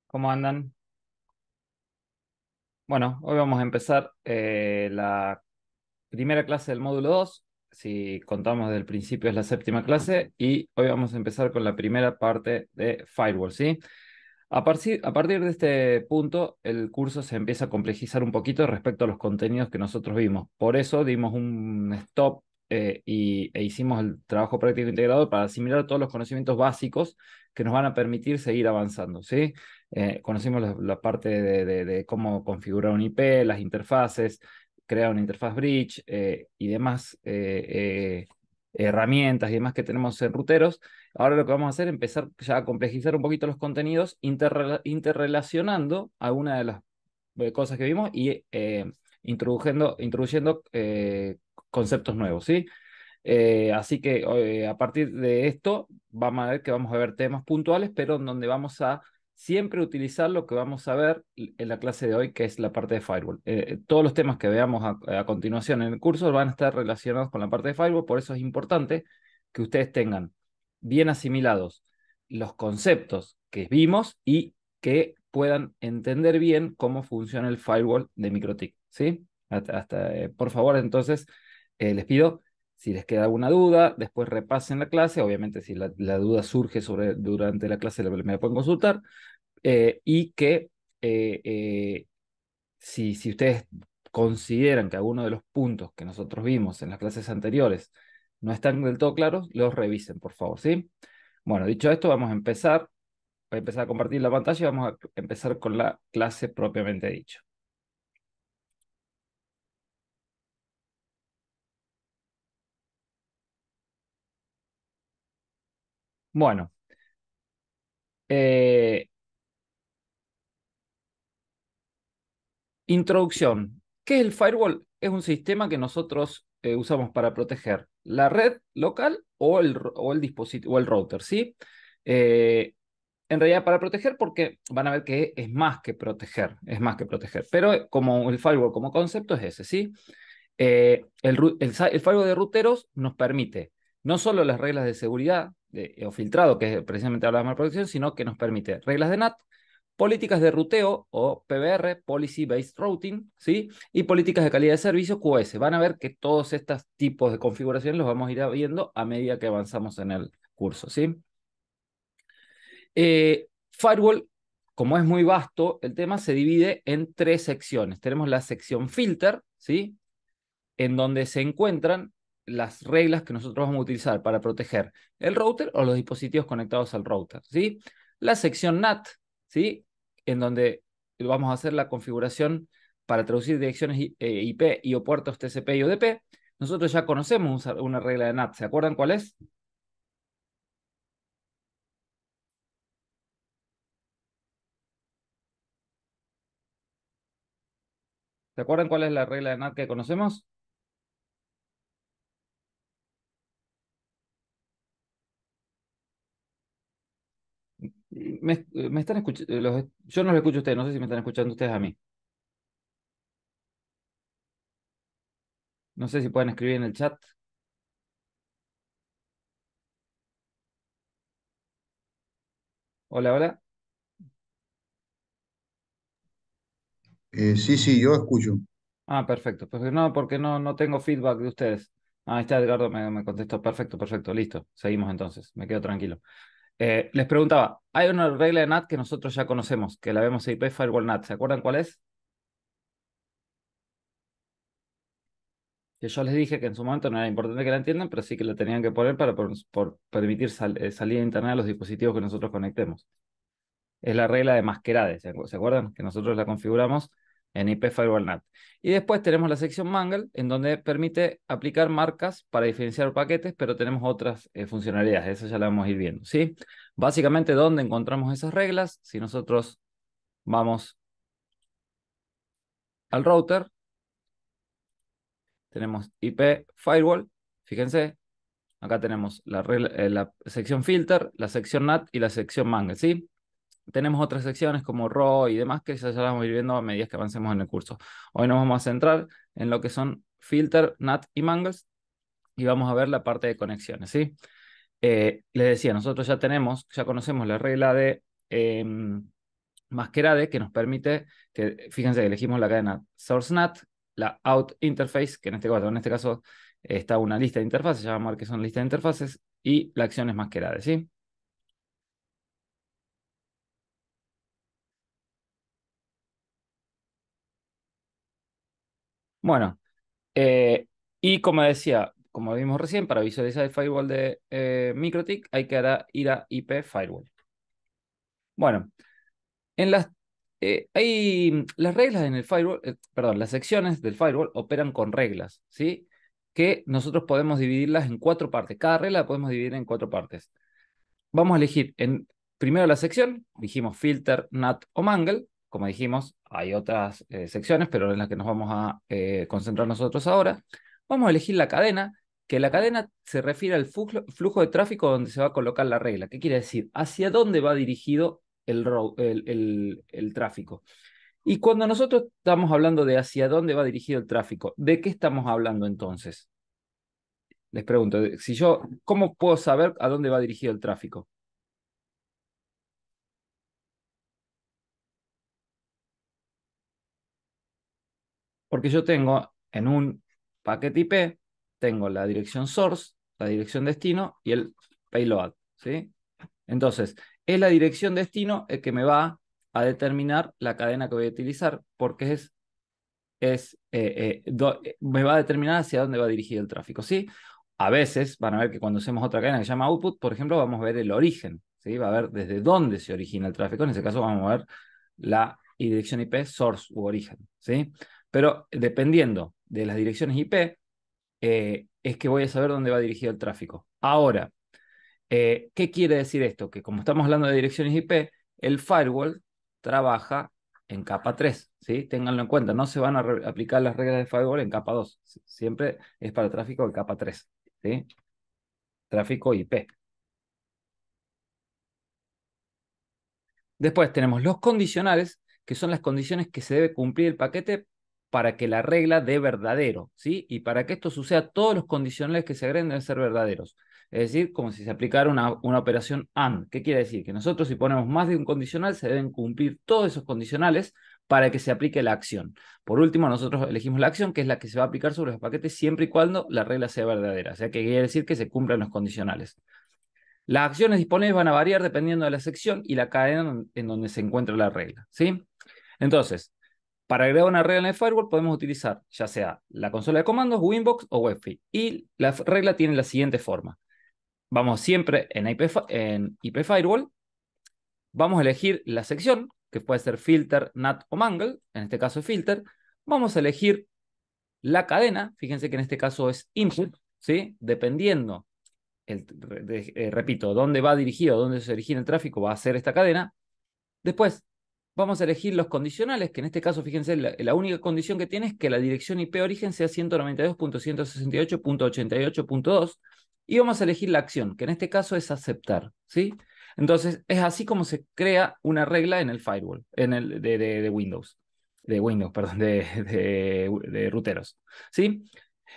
¿Cómo andan? Bueno, hoy vamos a empezar la primera clase del módulo 2. Si contamos desde el principio es la séptima clase y hoy vamos a empezar con la primera parte de Firewall, ¿sí? A partir de este punto, el curso se empieza a complejizar un poquito respecto a los contenidos que nosotros vimos. Por eso dimos un stop e hicimos el trabajo práctico integrado para asimilar todos los conocimientos básicos que nos van a permitir seguir avanzando, ¿sí? Conocimos la parte de cómo configurar un IP, las interfaces, crear una interfaz bridge y demás herramientas y demás que tenemos en ruteros. Ahora lo que vamos a hacer es empezar ya a complejizar un poquito los contenidos, interrelacionando algunas de las cosas que vimos y intruyendo conceptos nuevos, ¿sí? Así que a partir de esto vamos a ver que vamos a ver temas puntuales, pero en donde vamos a siempre utilizar lo que vamos a ver en la clase de hoy, que es la parte de Firewall. Todos los temas que veamos a continuación en el curso van a estar relacionados con la parte de Firewall, por eso es importante que ustedes tengan bien asimilados los conceptos que vimos y que puedan entender bien cómo funciona el firewall de MikroTik, ¿sí? Por favor, entonces, les pido, si les queda alguna duda, después repasen la clase. Obviamente, si la duda surge durante la clase, me la pueden consultar. Y que si ustedes consideran que alguno de los puntos que nosotros vimos en las clases anteriores no están del todo claros, los revisen, por favor, ¿sí? Bueno, dicho esto, vamos a empezar. Voy a empezar a compartir la pantalla y vamos a empezar con la clase propiamente dicho. Bueno, eh, introducción. ¿Qué es el firewall? Es un sistema que nosotros usamos para proteger la red local o el dispositivo o el router, ¿sí? Eh, en realidad para proteger porque van a ver que es más que proteger, es más que proteger. Pero como el firewall como concepto es ese, ¿sí? El firewall de ruteros nos permite no solo las reglas de seguridad o filtrado, que precisamente hablamos de protección, sino que nos permite reglas de NAT, políticas de ruteo o PBR, Policy Based Routing, ¿sí? Y políticas de calidad de servicio, QoS. Van a ver que todos estos tipos de configuraciones los vamos a ir viendo a medida que avanzamos en el curso, ¿sí? Firewall, como es muy vasto, el tema se divide en tres secciones. Tenemos la sección filter, ¿sí? En donde se encuentran las reglas que nosotros vamos a utilizar para proteger el router o los dispositivos conectados al router, ¿sí? La sección NAT, ¿sí? En donde vamos a hacer la configuración para traducir direcciones IP y o puertos TCP y UDP. Nosotros ya conocemos una regla de NAT, ¿se acuerdan cuál es? ¿Se acuerdan cuál es la regla de NAT que conocemos? Me están escuchando, yo no los escucho a ustedes, no sé si me están escuchando ustedes a mí. No sé si pueden escribir en el chat. Hola, hola. Sí, sí, yo escucho. Ah, perfecto. Porque no tengo feedback de ustedes. Ah, ahí está Edgardo, me contestó. Perfecto, perfecto. Listo. Seguimos entonces. Me quedo tranquilo. Les preguntaba, hay una regla de NAT que nosotros ya conocemos, que la vemos en IP Firewall NAT. ¿Se acuerdan cuál es? Que yo les dije que en su momento no era importante que la entiendan, pero sí que la tenían que poner para por permitir salida a internet a los dispositivos que nosotros conectemos. Es la regla de masquerade, ¿se acuerdan? Que nosotros la configuramos en IP Firewall NAT. Y después tenemos la sección Mangle, en donde permite aplicar marcas para diferenciar paquetes, pero tenemos otras funcionalidades, eso ya la vamos a ir viendo, ¿sí? Básicamente, ¿dónde encontramos esas reglas? Si nosotros vamos al router, tenemos IP Firewall, fíjense, acá tenemos la sección Filter, la sección NAT y la sección Mangle, ¿sí? Tenemos otras secciones como RAW y demás que ya las vamos a ir viendo a medida que avancemos en el curso. Hoy nos vamos a centrar en lo que son filter, NAT y mangles y vamos a ver la parte de conexiones, ¿sí? Les decía, nosotros ya conocemos la regla de masquerade que nos permite, que fíjense que elegimos la cadena source NAT, la out interface, que en este caso está una lista de interfaces, ya vamos a ver que son listas de interfaces, y la acción es masquerade, ¿sí? Bueno, y como decía, como vimos recién, para visualizar el firewall de MikroTik hay que ir a IP Firewall. Bueno, en las reglas en el firewall, perdón, las secciones del firewall operan con reglas, ¿sí? Que nosotros podemos dividirlas en 4 partes. Cada regla la podemos dividir en 4 partes. Vamos a elegir primero la sección, dijimos filter, nat o mangle. Como dijimos, hay otras secciones, pero en las que nos vamos a concentrar nosotros ahora. Vamos a elegir la cadena, que la cadena se refiere al flujo de tráfico donde se va a colocar la regla. ¿Qué quiere decir? Hacia dónde va dirigido el tráfico. Y cuando nosotros estamos hablando de hacia dónde va dirigido el tráfico, ¿de qué estamos hablando entonces? Les pregunto, ¿cómo puedo saber a dónde va dirigido el tráfico? Porque yo tengo en un paquete IP, tengo la dirección source, la dirección destino y el payload, ¿sí? Entonces, es la dirección destino el que me va a determinar la cadena que voy a utilizar, porque me va a determinar hacia dónde va dirigido el tráfico, ¿sí? A veces van a ver que cuando hacemos otra cadena que se llama output, por ejemplo, vamos a ver el origen, ¿sí? Va a ver desde dónde se origina el tráfico. En ese caso vamos a ver la dirección IP source u origen, ¿sí? Pero dependiendo de las direcciones IP, es que voy a saber dónde va dirigido el tráfico. Ahora, ¿qué quiere decir esto? Que como estamos hablando de direcciones IP, el firewall trabaja en capa 3, ¿sí? Ténganlo en cuenta, no se van a aplicar las reglas de firewall en capa 2. Siempre es para tráfico de capa 3, ¿sí? Tráfico IP. Después tenemos los condicionales, que son las condiciones que se debe cumplir el paquete para que la regla dé verdadero, ¿sí? Y para que esto suceda, todos los condicionales que se agreguen deben ser verdaderos. Es decir, como si se aplicara una operación AND. ¿Qué quiere decir? Que nosotros si ponemos más de un condicional, se deben cumplir todos esos condicionales para que se aplique la acción. Por último, nosotros elegimos la acción, que es la que se va a aplicar sobre los paquetes siempre y cuando la regla sea verdadera. O sea, que quiere decir que se cumplan los condicionales. Las acciones disponibles van a variar dependiendo de la sección y la cadena en donde se encuentra la regla, ¿sí? Entonces, para agregar una regla en el firewall podemos utilizar ya sea la consola de comandos, Winbox o Webfile. Y la regla tiene la siguiente forma. Vamos siempre en IP Firewall, vamos a elegir la sección, que puede ser filter, nat o mangle, en este caso es filter. Vamos a elegir la cadena, fíjense que en este caso es input, ¿sí? Dependiendo repito, dónde va dirigido, dónde se origina el tráfico, va a ser esta cadena. Después, vamos a elegir los condicionales, que en este caso, fíjense, la única condición que tiene es que la dirección IP origen sea 192.168.88.2, y vamos a elegir la acción, que en este caso es aceptar, ¿sí? Entonces, es así como se crea una regla en el firewall, de Windows. De Windows, perdón, de ruteros, ¿sí?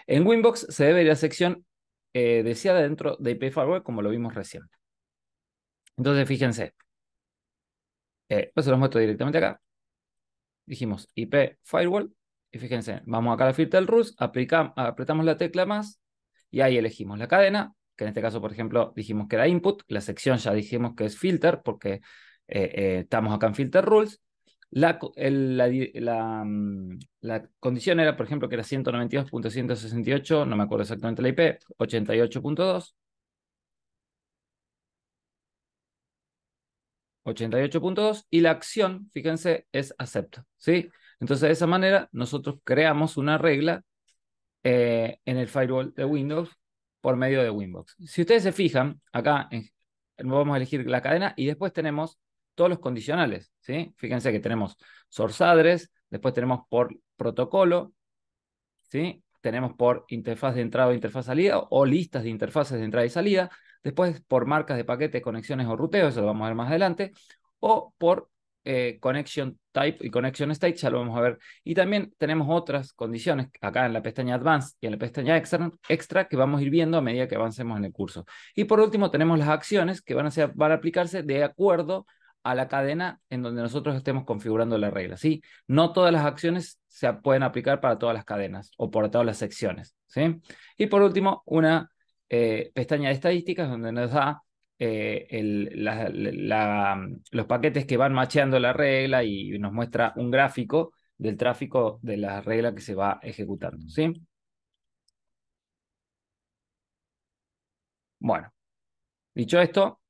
En Winbox se debe ir a la sección deseada dentro de IP Firewall, como lo vimos recién. Entonces, fíjense, pues se los muestro directamente acá. Dijimos IP Firewall, y fíjense, vamos acá a la filter rules, apretamos la tecla más, y ahí elegimos la cadena, que en este caso, por ejemplo, dijimos que era input, la sección ya dijimos que es filter, porque estamos acá en filter rules. La condición era, por ejemplo, que era 192.168, no me acuerdo exactamente la IP, 88.2. 88.2 y la acción, fíjense, es acepto, ¿sí? Entonces, de esa manera, nosotros creamos una regla en el firewall de Windows por medio de Winbox. Si ustedes se fijan, acá vamos a elegir la cadena y después tenemos todos los condicionales, ¿sí? Fíjense que tenemos source address, después tenemos por protocolo, ¿sí? Tenemos por interfaz de entrada o interfaz salida o listas de interfaces de entrada y salida, después por marcas de paquetes, conexiones o ruteos, eso lo vamos a ver más adelante, o por connection type y connection state, ya lo vamos a ver. Y también tenemos otras condiciones acá en la pestaña Advanced y en la pestaña Extra que vamos a ir viendo a medida que avancemos en el curso. Y por último tenemos las acciones que van a aplicarse de acuerdo a la cadena en donde nosotros estemos configurando la regla, ¿sí? No todas las acciones se pueden aplicar para todas las cadenas o para todas las secciones, ¿sí? Y por último, una pestaña de estadísticas donde nos da los paquetes que van macheando la regla y nos muestra un gráfico del tráfico de la regla que se va ejecutando, ¿sí? Bueno, dicho esto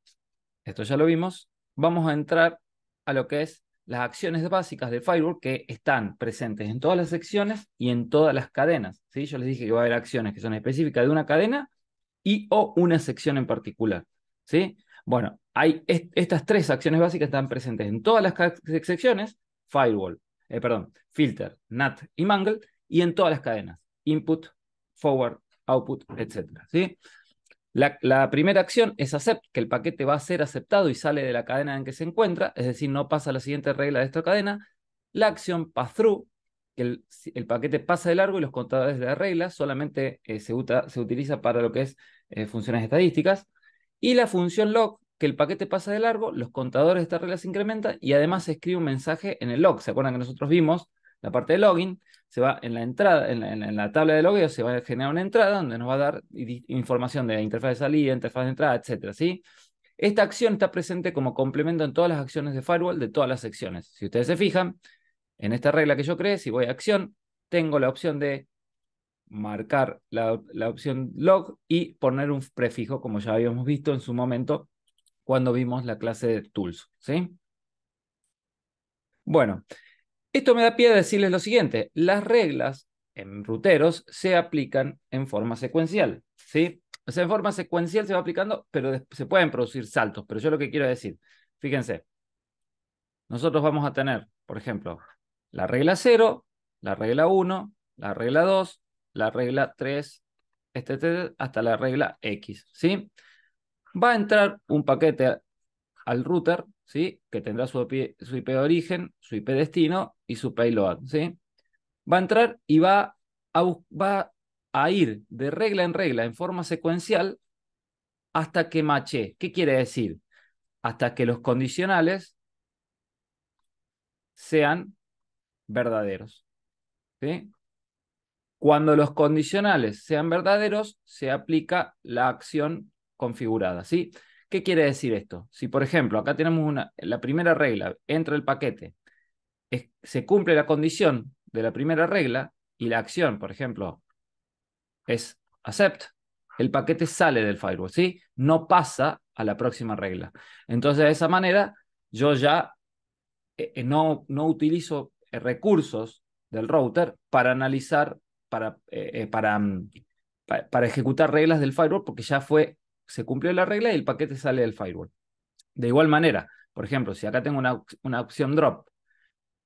ya lo vimos, vamos a entrar a lo que es las acciones básicas de Firewall que están presentes en todas las secciones y en todas las cadenas, ¿sí? Yo les dije que va a haber acciones que son específicas de una cadena y o una sección en particular, ¿sí? Bueno, estas tres acciones básicas están presentes en todas las secciones, Firewall, perdón, Filter, NAT y Mangle, y en todas las cadenas, Input, Forward, Output, etcétera, ¿sí? La primera acción es accept, que el paquete va a ser aceptado y sale de la cadena en que se encuentra, es decir, no pasa a la siguiente regla de esta cadena. La acción pass-through, que el paquete pasa de largo y los contadores de la regla solamente se utiliza para lo que es funciones estadísticas. Y la función log, que el paquete pasa de largo, los contadores de esta regla se incrementan y además se escribe un mensaje en el log. ¿Se acuerdan que nosotros vimos la parte de login? Se va en la entrada, en la tabla de logueo, se va a generar una entrada donde nos va a dar información de la interfaz de salida, interfaz de entrada, etcétera, ¿sí? Esta acción está presente como complemento en todas las acciones de firewall de todas las secciones. Si ustedes se fijan, en esta regla que yo creé, si voy a acción, tengo la opción de marcar la opción log y poner un prefijo, como ya habíamos visto en su momento cuando vimos la clase de tools, ¿sí? Bueno, esto me da pie a decirles lo siguiente. Las reglas en ruteros se aplican en forma secuencial, ¿sí? O sea, en forma secuencial se va aplicando, pero se pueden producir saltos. Pero yo lo que quiero decir, fíjense, nosotros vamos a tener, por ejemplo, la regla 0, la regla 1, la regla 2, la regla 3, hasta la regla X, ¿sí? Va a entrar un paquete al router, ¿sí? Que tendrá su IP de origen, su IP destino y su payload, ¿sí? Va a entrar y va a ir de regla en regla en forma secuencial hasta que mache. ¿Qué quiere decir? Hasta que los condicionales sean verdaderos, ¿sí? Cuando los condicionales sean verdaderos, se aplica la acción configurada, ¿sí? ¿Qué quiere decir esto? Si, por ejemplo, acá tenemos la primera regla, entra el paquete, se cumple la condición de la primera regla y la acción, por ejemplo, es accept, el paquete sale del firewall, ¿sí? No pasa a la próxima regla. Entonces, de esa manera, yo ya no utilizo recursos del router para analizar, para ejecutar reglas del firewall, porque se cumplió la regla y el paquete sale del firewall. De igual manera, por ejemplo, si acá tengo una opción drop,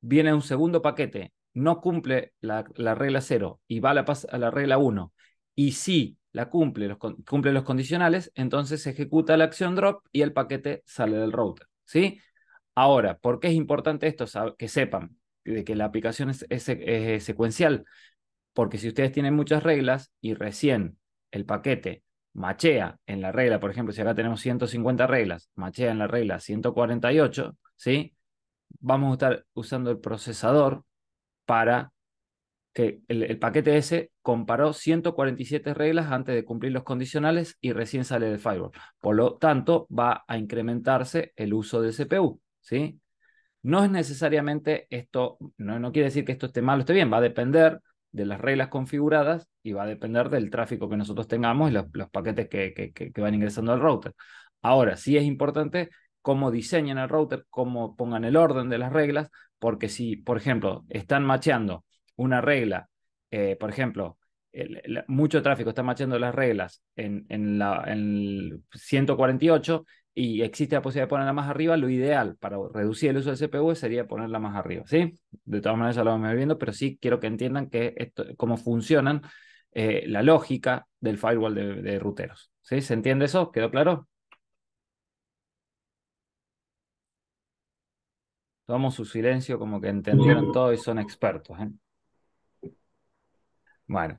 viene un segundo paquete, no cumple la regla 0 y va a la regla 1, y si la cumple los condicionales, entonces se ejecuta la acción drop y el paquete sale del router, ¿sí? Ahora, ¿por qué es importante esto? Que sepan de que la aplicación es secuencial, porque si ustedes tienen muchas reglas y recién el paquete machea en la regla, por ejemplo, si acá tenemos 150 reglas, machea en la regla 148, ¿sí? Vamos a estar usando el procesador para que el paquete ese comparó 147 reglas antes de cumplir los condicionales y recién sale del firewall. Por lo tanto, va a incrementarse el uso del CPU, ¿sí? No es necesariamente esto, no quiere decir que esto esté mal o esté bien, va a depender de las reglas configuradas y va a depender del tráfico que nosotros tengamos y los paquetes que van ingresando al router. Ahora, sí es importante cómo diseñen el router, cómo pongan el orden de las reglas, porque si, por ejemplo, están macheando una regla, por ejemplo, mucho tráfico está macheando las reglas en el 148 y existe la posibilidad de ponerla más arriba, lo ideal para reducir el uso del CPU sería ponerla más arriba, ¿sí? De todas maneras ya lo vamos a ir viendo, pero sí quiero que entiendan cómo funcionan la lógica del firewall de ruteros, ¿sí? ¿Se entiende eso? ¿Quedó claro? Tomamos su silencio como que entendieron todo y son expertos, ¿eh? Bueno,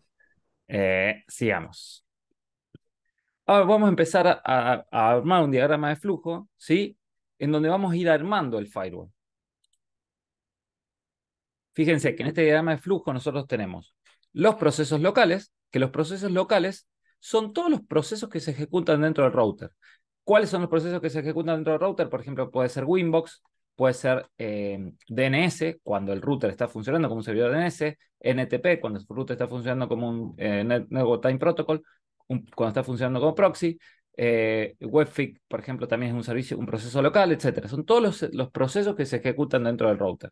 sigamos. Ahora vamos a empezar a armar un diagrama de flujo, ¿sí? en donde vamos a ir armando el firewall. Fíjense que en este diagrama de flujo nosotros tenemos los procesos locales, que los procesos locales son todos los procesos que se ejecutan dentro del router. ¿Cuáles son los procesos que se ejecutan dentro del router? Por ejemplo, puede ser Winbox, puede ser DNS, cuando el router está funcionando como un servidor DNS, NTP, cuando el router está funcionando como un Network Time Protocol, cuando está funcionando como proxy, Webfig, por ejemplo, también es un servicio, un proceso local, etc. Son todos los procesos que se ejecutan dentro del router.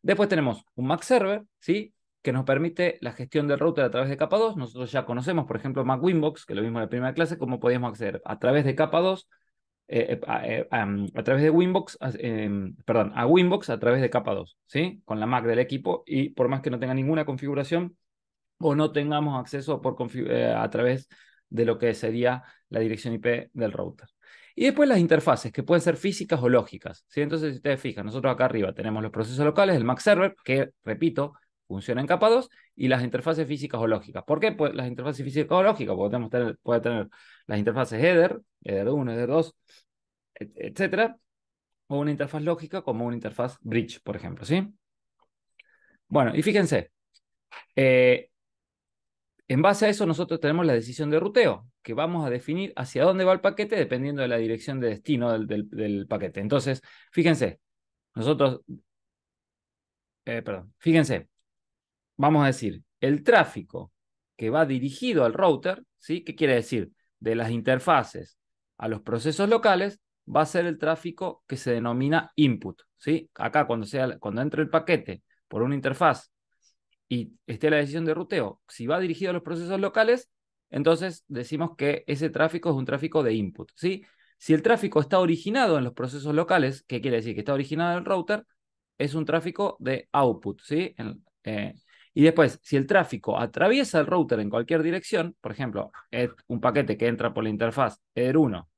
Después tenemos un Mac Server, ¿sí? Que nos permite la gestión del router a través de capa 2. Nosotros ya conocemos, por ejemplo, Mac Winbox, que lo vimos en la primera clase, cómo podíamos acceder a través de capa 2, a través de Winbox, perdón, a Winbox a través de capa 2, ¿sí? Con la Mac del equipo, y por más que no tenga ninguna configuración o no tengamos acceso a través de lo que sería la dirección IP del router. Y después las interfaces, que pueden ser físicas o lógicas, ¿sí? Entonces, si ustedes fijan, nosotros acá arriba tenemos los procesos locales, el Mac Server, que, repito, funciona en capa 2, y las interfaces físicas o lógicas. ¿Por qué? Pues las interfaces físicas o lógicas, porque puede tener las interfaces header, header 1, header 2, etcétera, o una interfaz lógica como una interfaz bridge, por ejemplo, ¿sí? Bueno, y fíjense, en base a eso nosotros tenemos la decisión de ruteo, que vamos a definir hacia dónde va el paquete dependiendo de la dirección de destino del paquete. Entonces, fíjense, nosotros, perdón, fíjense, vamos a decir, el tráfico que va dirigido al router, ¿sí? ¿Qué quiere decir? De las interfaces a los procesos locales, va a ser el tráfico que se denomina input, ¿sí? Acá cuando entre el paquete por una interfaz y esté la decisión de ruteo, si va dirigido a los procesos locales, entonces decimos que ese tráfico es un tráfico de input, ¿sí? Si el tráfico está originado en los procesos locales, ¿qué quiere decir? Que está originado en el router, es un tráfico de output, ¿sí? Y después, si el tráfico atraviesa el router en cualquier dirección, por ejemplo, es un paquete que entra por la interfaz Eder 1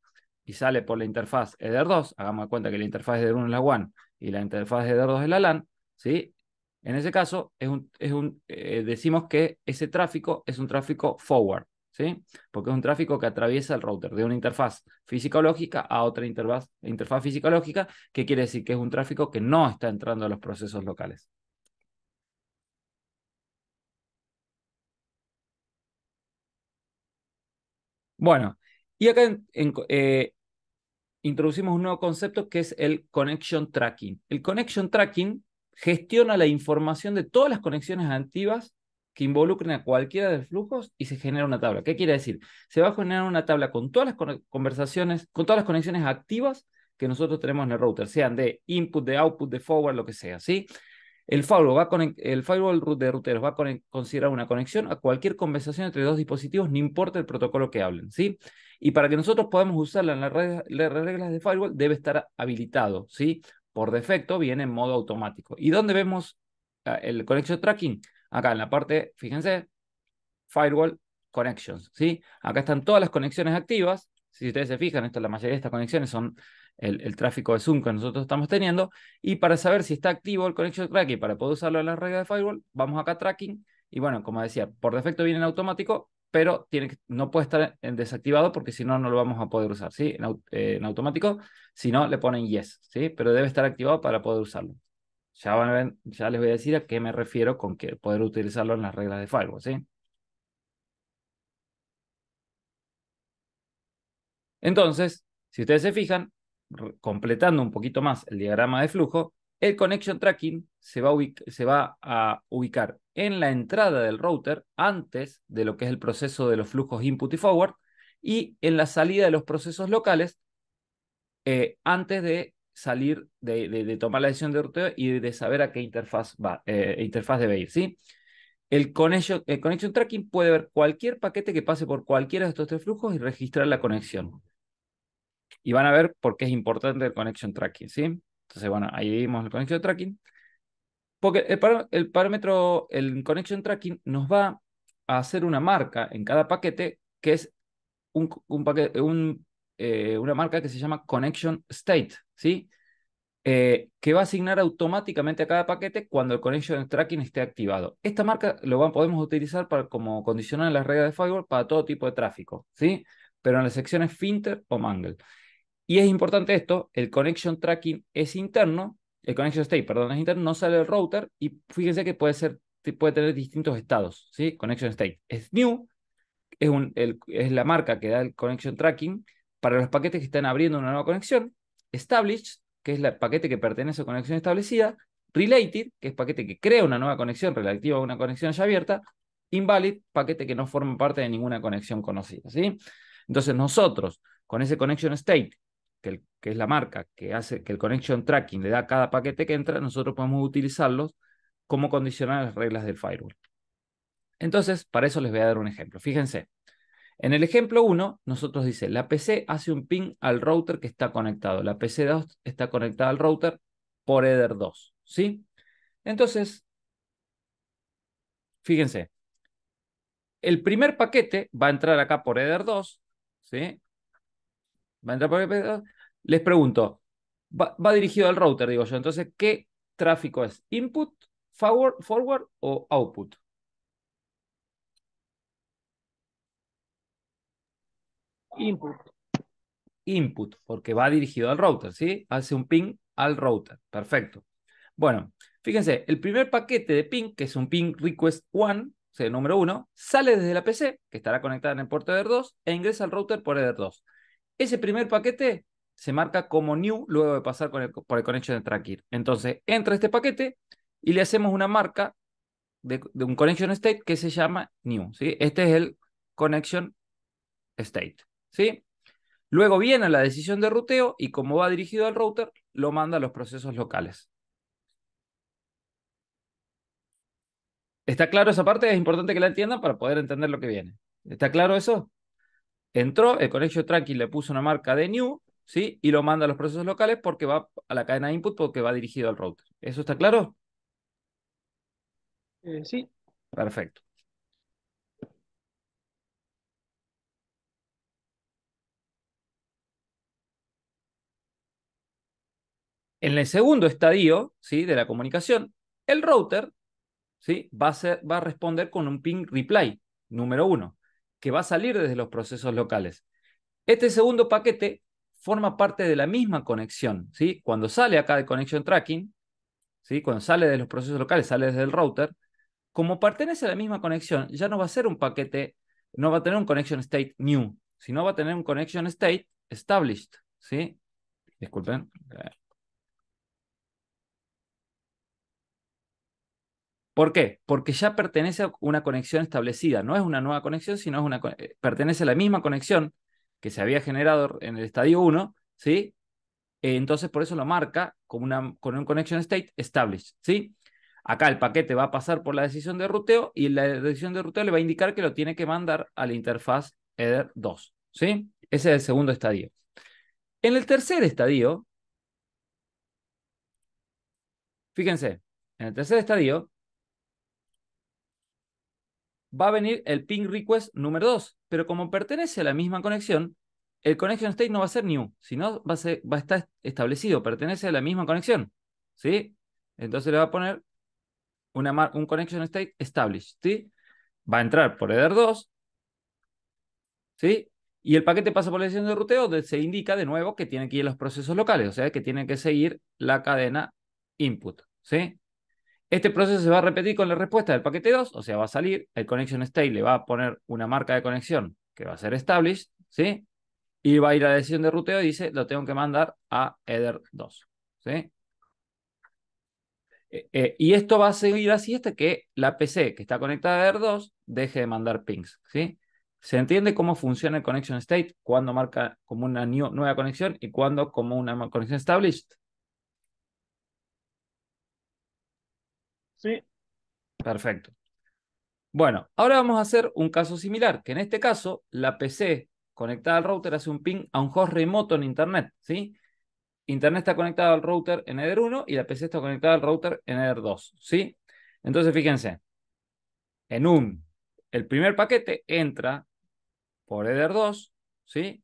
y sale por la interfaz Eder 2, hagamos de cuenta que la interfaz Eder 1 es la WAN y la interfaz Eder 2 es la LAN, ¿sí? En ese caso, decimos que ese tráfico es un tráfico forward, ¿sí? Porque es un tráfico que atraviesa el router de una interfaz física-lógica a otra interfaz física-lógica, que quiere decir que es un tráfico que no está entrando a los procesos locales. Bueno, y acá introducimos un nuevo concepto que es el Connection Tracking. El Connection Tracking gestiona la información de todas las conexiones activas que involucren a cualquiera de los flujos y se genera una tabla. ¿Qué quiere decir? Se va a generar una tabla con todas las conversaciones, con todas las conexiones activas que nosotros tenemos en el router, sean de input, de output, de forward, lo que sea, ¿sí? El firewall de routeros va a considerar una conexión a cualquier conversación entre dos dispositivos, no importa el protocolo que hablen, ¿sí? Y para que nosotros podamos usarla en las reglas de firewall, debe estar habilitado, ¿sí? Por defecto viene en modo automático. ¿Y dónde vemos el connection tracking? Acá en la parte, fíjense, firewall connections, ¿sí? Acá están todas las conexiones activas. Si ustedes se fijan, la mayoría de estas conexiones son el tráfico de Zoom que nosotros estamos teniendo. Y para saber si está activo el connection tracking, para poder usarlo en la regla de firewall, vamos acá a tracking. Y bueno, como decía, por defecto viene en automático, pero no puede estar en desactivado porque si no, no lo vamos a poder usar, ¿sí? En automático, si no, le ponen yes, ¿sí? Pero debe estar activado para poder usarlo. Ya van a ver, ya les voy a decir a qué me refiero con que poder utilizarlo en las reglas de firewall, ¿sí? Entonces, si ustedes se fijan, completando un poquito más el diagrama de flujo, el connection tracking se va a ubicar en la entrada del router antes de lo que es el proceso de los flujos input y forward, y en la salida de los procesos locales antes de salir, de tomar la decisión de ruteo y de saber a qué interfaz debe ir, ¿sí? El connection tracking puede ver cualquier paquete que pase por cualquiera de estos tres flujos y registrar la conexión. Y van a ver por qué es importante el connection tracking, ¿sí? Entonces, bueno, ahí vimos el connection tracking. Porque el parámetro, el connection tracking nos va a hacer una marca en cada paquete que es una marca que se llama connection state, ¿sí? Que va a asignar automáticamente a cada paquete cuando el connection tracking esté activado. Esta marca podemos utilizar como condicional en las reglas de firewall para todo tipo de tráfico, ¿sí? Pero en las secciones filter o mangle. Y es importante esto, el connection tracking es interno, el connection state, perdón, es interno, no sale del router, y fíjense que puede tener distintos estados, ¿sí? Connection state es new, es la marca que da el connection tracking para los paquetes que están abriendo una nueva conexión, established, que es el paquete que pertenece a conexión establecida, related, que es paquete que crea una nueva conexión relativa a una conexión ya abierta, invalid, paquete que no forma parte de ninguna conexión conocida, ¿sí? Entonces nosotros, con ese connection state, que es la marca que hace que el connection tracking le da a cada paquete que entra, nosotros podemos utilizarlos como condicionar las reglas del firewall. Entonces, para eso les voy a dar un ejemplo. Fíjense, en el ejemplo 1, nosotros dice, la PC hace un ping al router que está conectado. La PC 2 está conectada al router por Ether 2, ¿sí? Entonces, fíjense, el primer paquete va a entrar acá por Ether 2, ¿sí? Va a entrar por Ether 2. Les pregunto, va dirigido al router, digo yo. Entonces, ¿qué tráfico es? ¿Input, forward o output? Input. Input, porque va dirigido al router, ¿sí? Hace un ping al router. Perfecto. Bueno, fíjense, el primer paquete de ping, que es un ping request 1, o sea, el número 1, sale desde la PC, que estará conectada en el puerto Ether 2, e ingresa al router por Ether 2. Ese primer paquete se marca como new luego de pasar por el connection de tracking. Entonces, entra este paquete y le hacemos una marca de un connection state que se llama new, ¿sí? Este es el connection state, ¿sí? Luego viene la decisión de ruteo y como va dirigido al router, lo manda a los procesos locales. ¿Está claro esa parte? Es importante que la entiendan para poder entender lo que viene. ¿Está claro eso? Entró, el connection tracking le puso una marca de new, ¿sí? Y lo manda a los procesos locales porque va a la cadena de input porque va dirigido al router. ¿Eso está claro? Sí. Perfecto. En el segundo estadio, ¿sí? De la comunicación, el router, ¿sí? Va a responder con un ping reply, número 1, que va a salir desde los procesos locales. Este segundo paquete forma parte de la misma conexión, ¿sí? Cuando sale acá de connection tracking, ¿sí? Cuando sale de los procesos locales, sale desde el router, como pertenece a la misma conexión, ya no va a ser un paquete, no va a tener un connection state new, sino va a tener un connection state established, ¿sí? Disculpen. ¿Por qué? Porque ya pertenece a una conexión establecida, no es una nueva conexión, sino pertenece a la misma conexión que se había generado en el estadio 1, ¿sí? Entonces, por eso lo marca con un connection state established, ¿sí? Acá el paquete va a pasar por la decisión de ruteo y la decisión de ruteo le va a indicar que lo tiene que mandar a la interfaz Ether 2, ¿sí? Ese es el segundo estadio. En el tercer estadio, fíjense, en el tercer estadio va a venir el ping request número 2, pero como pertenece a la misma conexión, el connection state no va a ser new, sino va a estar establecido, pertenece a la misma conexión, ¿sí? Entonces le va a poner un connection state established, ¿sí? Va a entrar por Ether 2, ¿sí? Y el paquete pasa por la decisión de ruteo, donde se indica de nuevo que tiene que ir a los procesos locales, o sea, que tiene que seguir la cadena input, ¿sí? Este proceso se va a repetir con la respuesta del paquete 2, o sea, va a salir, el connection state le va a poner una marca de conexión que va a ser established, ¿sí? Y va a ir a la decisión de ruteo y dice, lo tengo que mandar a Ether 2, ¿sí? Y esto va a seguir así hasta que la PC que está conectada a Ether 2 deje de mandar pings, ¿sí? ¿Se entiende cómo funciona el connection state? Cuando marca como una nueva conexión y cuando como una conexión established. Sí. Perfecto. Bueno, ahora vamos a hacer un caso similar, que en este caso la PC conectada al router hace un ping a un host remoto en Internet, ¿sí? Internet está conectado al router en Ether 1 y la PC está conectada al router en Ether 2, ¿sí? Entonces, fíjense, el primer paquete entra por Ether 2, ¿sí?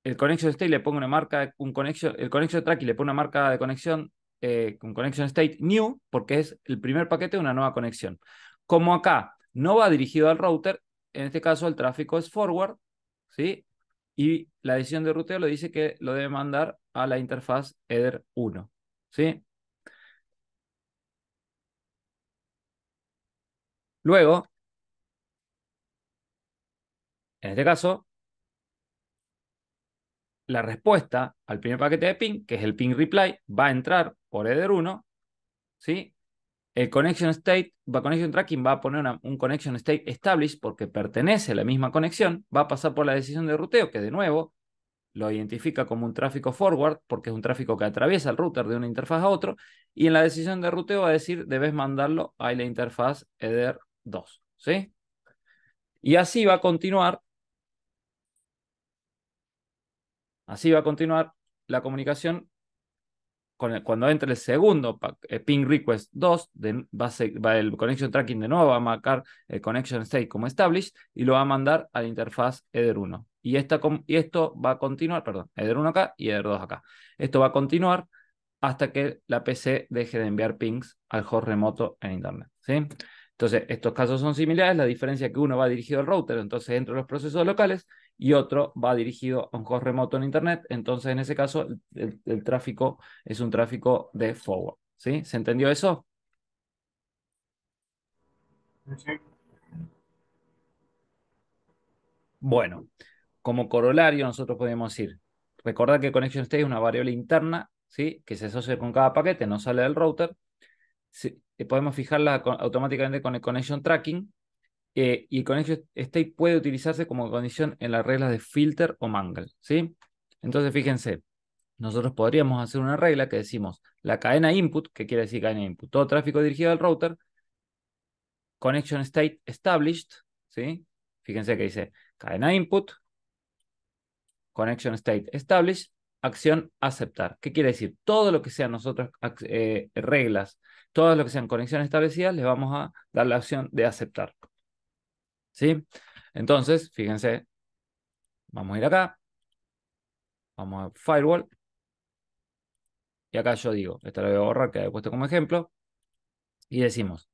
El connection state le pone una marca, el connection track y le pone una marca de conexión, un connection state new, porque es el primer paquete de una nueva conexión. Como acá no va dirigido al router, en este caso el tráfico es forward, ¿sí? y la decisión de ruteo lo dice que lo debe mandar a la interfaz header 1. ¿Sí? Luego, en este caso, la respuesta al primer paquete de ping, que es el ping reply, va a entrar por header 1, ¿sí? El connection state, connection tracking va a poner un connection state established porque pertenece a la misma conexión, va a pasar por la decisión de ruteo, que de nuevo lo identifica como un tráfico forward, porque es un tráfico que atraviesa el router de una interfaz a otro, y en la decisión de ruteo va a decir, debes mandarlo a la interfaz header 2, ¿sí? Y así va a continuar la comunicación cuando entre el segundo ping request 2, el connection tracking de nuevo va a marcar el connection state como established y lo va a mandar a la interfaz header 1. Y esto va a continuar, perdón, header 1 acá y header 2 acá. Esto va a continuar hasta que la PC deje de enviar pings al host remoto en Internet, ¿sí? Entonces, estos casos son similares, la diferencia es que uno va dirigido al router, entonces dentro de los procesos locales, y otro va dirigido a un host remoto en Internet, entonces en ese caso el tráfico es un tráfico de forward, ¿sí? ¿Se entendió eso? Sí. Bueno, como corolario nosotros podemos decir, recordad que connection state es una variable interna, ¿sí? Que se asocia con cada paquete, no sale del router. Sí, podemos fijarla automáticamente con el connection tracking. Y el connection state puede utilizarse como condición en las reglas de filter o mangle, ¿sí? Entonces, fíjense, nosotros podríamos hacer una regla que decimos la cadena input, que quiere decir cadena input, todo tráfico dirigido al router, connection state established, ¿sí? Fíjense que dice cadena input, connection state established, acción aceptar. ¿Qué quiere decir? Todo lo que sean nosotros reglas, todo lo que sean conexiones establecidas, les vamos a dar la opción de aceptar, ¿sí? Entonces, fíjense, vamos a ir acá, vamos a firewall, y acá yo digo, esta la voy a borrar que he puesto como ejemplo, y decimos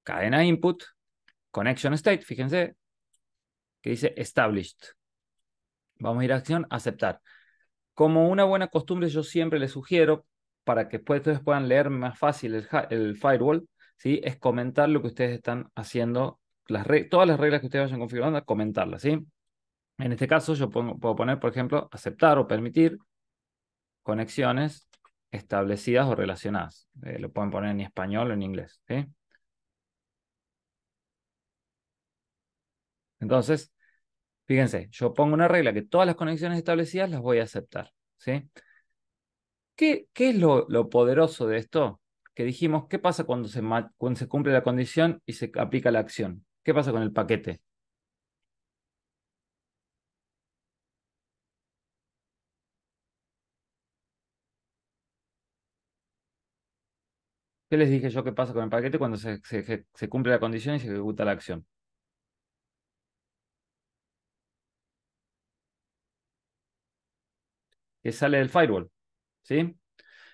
cadena input, connection state, fíjense, que dice established. Vamos a ir a acción, aceptar. Como una buena costumbre, yo siempre les sugiero, para que ustedes puedan leer más fácil el firewall, ¿sí? Es comentar lo que ustedes están haciendo, todas las reglas que ustedes vayan configurando, comentarlas, ¿sí? En este caso, yo puedo poner, por ejemplo, aceptar o permitir conexiones establecidas o relacionadas. Lo pueden poner en español o en inglés, ¿sí? Entonces, fíjense, yo pongo una regla que todas las conexiones establecidas las voy a aceptar, ¿sí? ¿Qué es lo poderoso de esto? Que dijimos, ¿qué pasa cuando se cumple la condición y se aplica la acción? ¿Qué pasa con el paquete? ¿Qué les dije yo que pasa con el paquete cuando se cumple la condición y se ejecuta la acción? Que sale del firewall, ¿sí?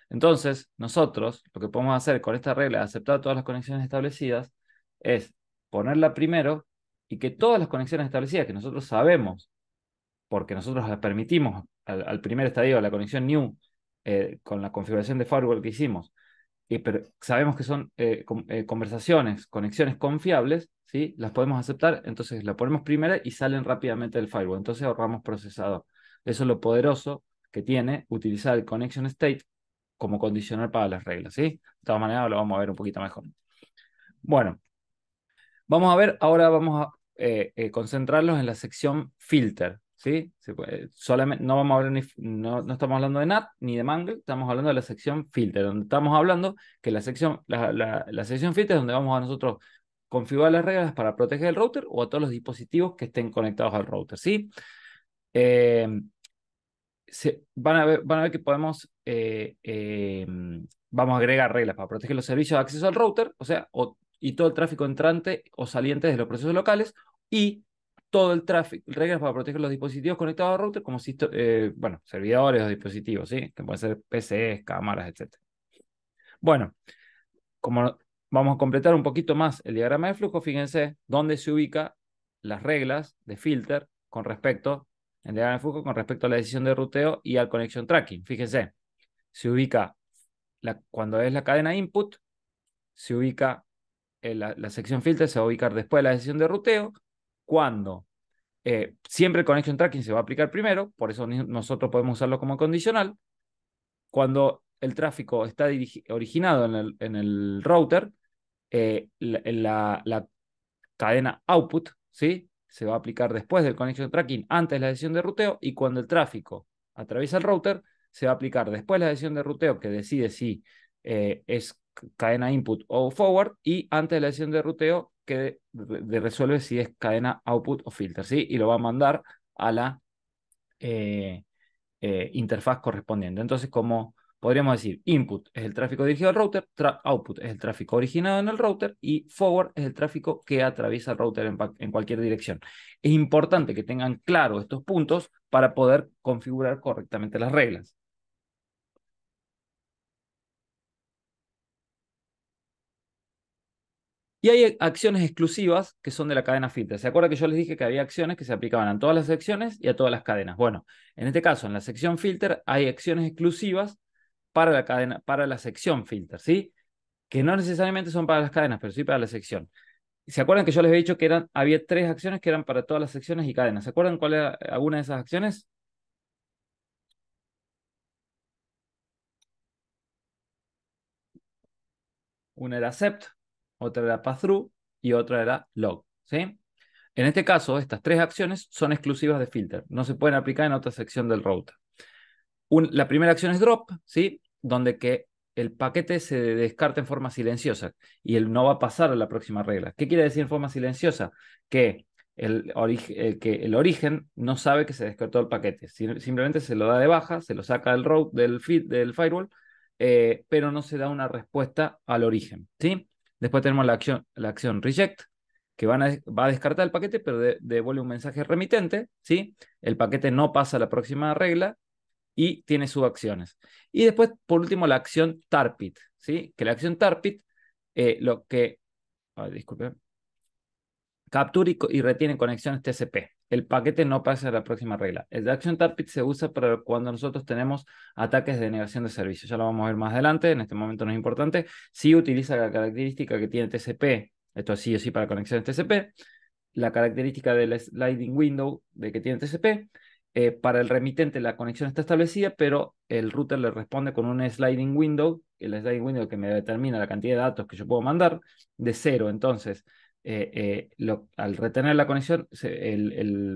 Entonces, nosotros lo que podemos hacer con esta regla de aceptar todas las conexiones establecidas es ponerla primero y que todas las conexiones establecidas que nosotros sabemos, porque nosotros las permitimos al primer estadio de la conexión new, con la configuración de firewall que hicimos, pero sabemos que son conversaciones, conexiones confiables, ¿sí? Las podemos aceptar, entonces la ponemos primera y salen rápidamente del firewall. Entonces ahorramos procesador. Eso es lo poderoso que tiene utilizar el connection state como condicional para las reglas, ¿sí? De todas maneras lo vamos a ver un poquito mejor. Bueno, vamos a ver, ahora vamos a concentrarnos en la sección filter, ¿sí? Solamente, no vamos a hablar no estamos hablando de NAT ni de Mangle, estamos hablando de la sección filter, donde estamos hablando que la sección filter es donde vamos a nosotros configurar las reglas para proteger el router o a todos los dispositivos que estén conectados al router, ¿sí? Eh, van a ver que vamos a agregar reglas para proteger los servicios de acceso al router, o sea, y todo el tráfico entrante o saliente de los procesos locales, y todo el tráfico, reglas para proteger los dispositivos conectados al router, como bueno, servidores o dispositivos, ¿sí? Que pueden ser PCs, cámaras, etc. Bueno, como vamos a completar un poquito más el diagrama de flujo, fíjense dónde se ubica las reglas de filter con respecto el diagrama de flujo con respecto a la decisión de ruteo y al connection tracking. Fíjense, se ubica, cuando es la cadena input, se ubica, la sección filter se va a ubicar después de la decisión de ruteo. Cuando siempre el connection tracking se va a aplicar primero, por eso nosotros podemos usarlo como condicional. Cuando el tráfico está originado en el router, la cadena output, ¿sí? Se va a aplicar después del connection tracking, antes de la decisión de ruteo, y cuando el tráfico atraviesa el router, se va a aplicar después de la decisión de ruteo, que decide si es cadena input o forward, y antes de la decisión de ruteo, que resuelve si es cadena output o filter, ¿sí? Y lo va a mandar a la eh, interfaz correspondiente. Entonces, como podríamos decir, input es el tráfico dirigido al router, output es el tráfico originado en el router y forward es el tráfico que atraviesa el router en cualquier dirección. Es importante que tengan claro estos puntos para poder configurar correctamente las reglas. Y hay acciones exclusivas que son de la cadena filter. ¿Se acuerdan que yo les dije que había acciones que se aplicaban a todas las secciones y a todas las cadenas? Bueno, en este caso, en la sección filter hay acciones exclusivas para la cadena, para la sección filter, ¿sí? Que no necesariamente son para las cadenas, pero sí para la sección. ¿Se acuerdan que yo les había dicho que había 3 acciones que eran para todas las secciones y cadenas? ¿Se acuerdan cuál era alguna de esas acciones? Una era sept, otra era pass-through y otra era log, ¿sí? En este caso, estas 3 acciones son exclusivas de filter, no se pueden aplicar en otra sección del router. La primera acción es drop, ¿sí? Donde que el paquete se descarta en forma silenciosa y él no va a pasar a la próxima regla. ¿Qué quiere decir en forma silenciosa? Que el origen no sabe que se descartó el paquete. Simplemente se lo da de baja, se lo saca del route del feed del firewall, pero no se da una respuesta al origen, ¿sí? Después tenemos la acción reject, que va a descartar el paquete, pero devuelve un mensaje remitente, ¿sí? El paquete no pasa a la próxima regla y tiene subacciones. Y después, por último, la acción tarpit, ¿sí? Que la acción tarpit, lo que, disculpe, captura y retiene conexiones TCP. El paquete no pasa a la próxima regla. La acción tarpit se usa para cuando nosotros tenemos ataques de negación de servicio. Ya lo vamos a ver más adelante, en este momento no es importante. Si utiliza la característica que tiene TCP, esto sí o sí para conexiones TCP, la característica del sliding window de que tiene TCP. Para el remitente la conexión está establecida, pero el router le responde con un sliding window, el sliding window que me determina la cantidad de datos que yo puedo mandar, de 0. Entonces, al retener la conexión,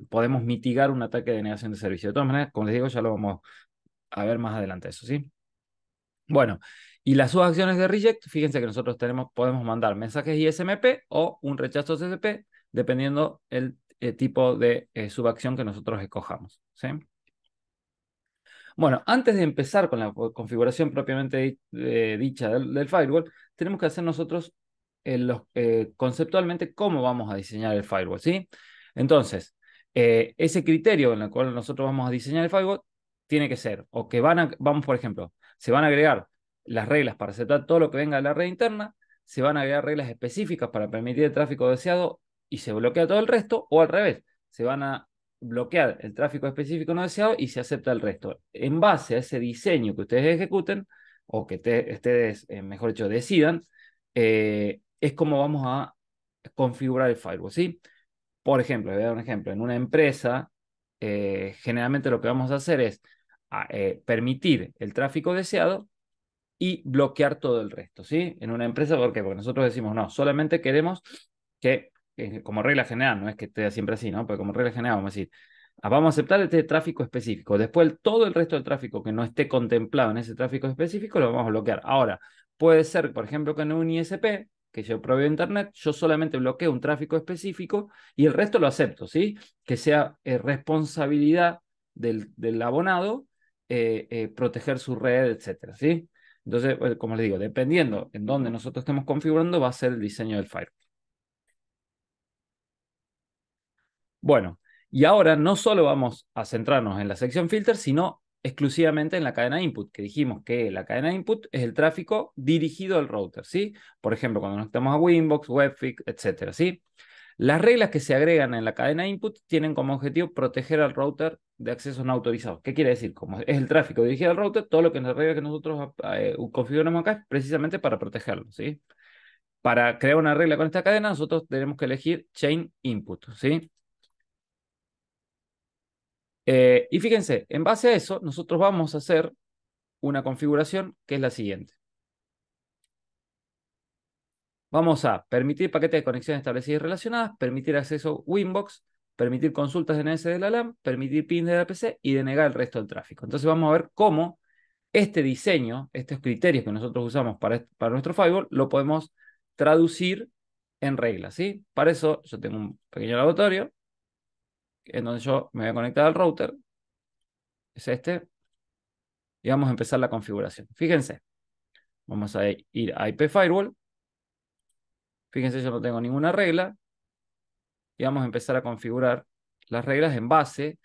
podemos mitigar un ataque de negación de servicio. De todas maneras, como les digo, ya lo vamos a ver más adelante eso, ¿sí? Bueno, y las subacciones de reject, fíjense que nosotros podemos mandar mensajes ISMP o un rechazo TCP, dependiendo el tipo de subacción que nosotros escojamos, ¿sí? Bueno, antes de empezar con la configuración propiamente dicha del firewall, tenemos que hacer nosotros conceptualmente cómo vamos a diseñar el firewall, ¿sí? Entonces, ese criterio en el cual nosotros vamos a diseñar el firewall tiene que ser, o que vamos, por ejemplo, se van a agregar las reglas para aceptar todo lo que venga de la red interna, se van a agregar reglas específicas para permitir el tráfico deseado y se bloquea todo el resto, o al revés, se van a bloquear el tráfico específico no deseado y se acepta el resto. En base a ese diseño que ustedes ejecuten, o que ustedes, mejor dicho, decidan, es como vamos a configurar el firewall, ¿sí? Por ejemplo, les voy a dar un ejemplo. En una empresa, generalmente lo que vamos a hacer es permitir el tráfico deseado y bloquear todo el resto, ¿sí? En una empresa, ¿por qué? Porque nosotros decimos, no, solamente queremos que, como regla general, no es que esté siempre así, ¿no? Pero como regla general vamos a decir, vamos a aceptar este tráfico específico. Después, todo el resto del tráfico que no esté contemplado en ese tráfico específico lo vamos a bloquear. Ahora, puede ser, por ejemplo, que en un ISP, que yo proveo Internet, yo solamente bloqueo un tráfico específico y el resto lo acepto, ¿sí? Que sea responsabilidad del abonado proteger su red, etcétera, ¿sí? Entonces, como les digo, dependiendo en dónde nosotros estemos configurando, va a ser el diseño del firewall. Bueno, y ahora no solo vamos a centrarnos en la sección filter, sino exclusivamente en la cadena input, que dijimos que la cadena input es el tráfico dirigido al router, ¿sí? Por ejemplo, cuando nos estamos a Winbox, Webfig, etcétera, ¿sí? Las reglas que se agregan en la cadena input tienen como objetivo proteger al router de accesos no autorizados. ¿Qué quiere decir? Como es el tráfico dirigido al router, todo lo que las reglas que nosotros configuramos acá es precisamente para protegerlo, ¿sí? Para crear una regla con esta cadena, nosotros tenemos que elegir chain input, ¿sí? Y fíjense, en base a eso, nosotros vamos a hacer una configuración que es la siguiente. Vamos a permitir paquetes de conexión establecidas y relacionadas, permitir acceso Winbox, permitir consultas DNS de la LAN, permitir pins de la PC y denegar el resto del tráfico. Entonces vamos a ver cómo este diseño, estos criterios que nosotros usamos para nuestro firewall, lo podemos traducir en reglas, ¿sí? Para eso yo tengo un pequeño laboratorio en donde yo me voy a conectar al router, es este, y vamos a empezar la configuración. Fíjense, vamos a ir a IP Firewall, fíjense yo no tengo ninguna regla, y vamos a empezar a configurar las reglas en base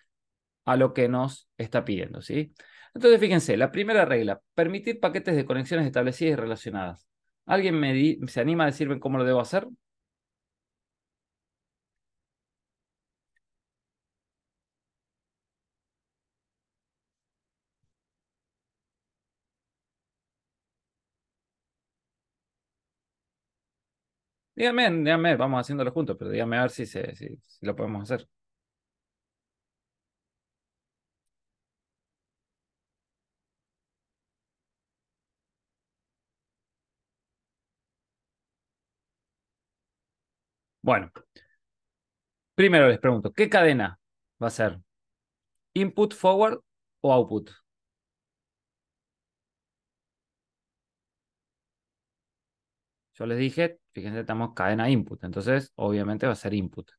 a lo que nos está pidiendo, ¿sí? Entonces, fíjense, la primera regla, permitir paquetes de conexiones establecidas y relacionadas. ¿Alguien se anima a decirme cómo lo debo hacer? Díganme, vamos haciéndolo juntos, pero díganme a ver si lo podemos hacer. Bueno, primero les pregunto, ¿qué cadena va a ser? ¿Input, forward o output? Yo les dije, fíjense, estamos cadena input, entonces obviamente va a ser input.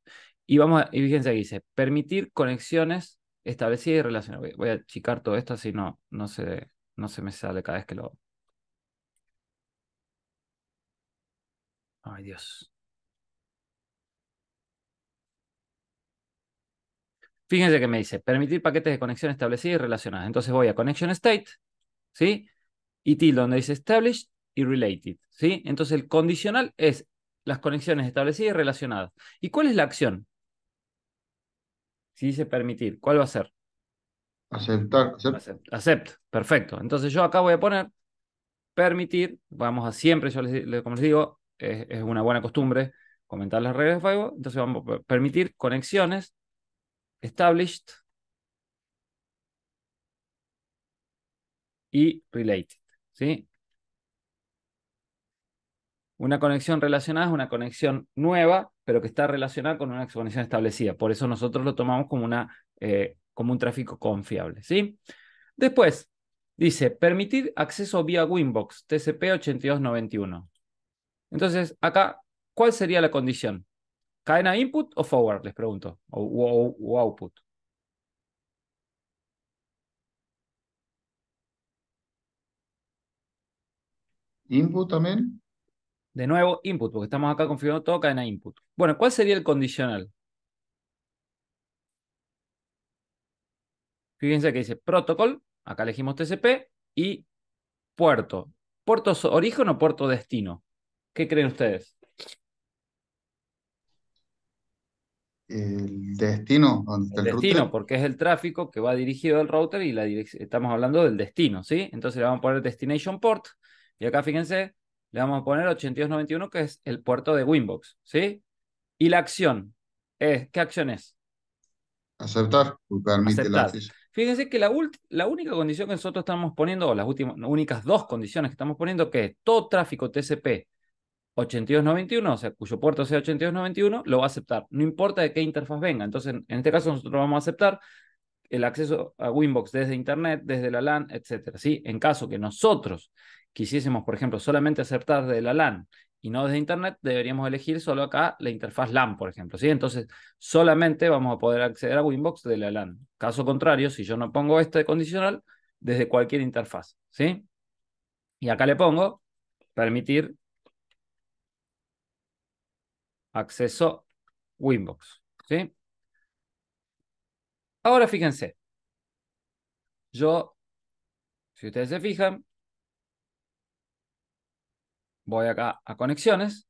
Y fíjense que dice, permitir conexiones establecidas y relacionadas. Voy a achicar todo esto, así no se me sale cada vez que lo... Ay, Dios. Fíjense que me dice, permitir paquetes de conexión establecidas y relacionadas. Entonces voy a connection state, ¿sí? Y tilde donde dice established y related, ¿sí? Entonces el condicional es las conexiones establecidas y relacionadas. ¿Y cuál es la acción? Si dice permitir, ¿cuál va a ser? Aceptar, Accept, perfecto. Entonces yo acá voy a poner permitir, vamos a siempre, como les digo, es una buena costumbre comentar las reglas de firewall, entonces vamos a permitir conexiones established y related, ¿sí? Una conexión relacionada es una conexión nueva, pero que está relacionada con una conexión establecida. Por eso nosotros lo tomamos como un tráfico confiable, ¿sí? Después, dice, permitir acceso vía Winbox TCP 8291. Entonces, acá, ¿cuál sería la condición? ¿Cadena input o forward? Les pregunto. O output. input también. De nuevo, input, porque estamos acá configurando todo cadena input. Bueno, ¿cuál sería el condicional? Fíjense que dice protocol, acá elegimos TCP, y puerto. ¿Puerto origen o puerto destino? ¿Qué creen ustedes? El destino, donde está El el router. destino, porque es el tráfico que va dirigido al router y estamos hablando del destino, ¿sí? Entonces le vamos a poner destination port, y acá fíjense, le vamos a poner 8291, que es el puerto de Winbox, ¿sí? Y la acción ¿qué acción es? Aceptar, porque permite el Aceptar. acceso. Fíjense que la única condición que nosotros estamos poniendo, o las únicas dos condiciones que estamos poniendo, que es todo tráfico TCP 8291, o sea, cuyo puerto sea 8291, lo va a aceptar. No importa de qué interfaz venga. Entonces, en este caso, nosotros vamos a aceptar el acceso a Winbox desde Internet, desde la LAN, etcétera, ¿sí? En caso que nosotros quisiésemos, por ejemplo, solamente aceptar desde la LAN y no desde Internet, deberíamos elegir solo acá la interfaz LAN, por ejemplo, ¿sí? Entonces, solamente vamos a poder acceder a Winbox de la LAN. Caso contrario, si yo no pongo este condicional, desde cualquier interfaz, ¿sí? Y acá le pongo permitir acceso Winbox, ¿sí? Ahora fíjense, yo, si ustedes se fijan, voy acá a conexiones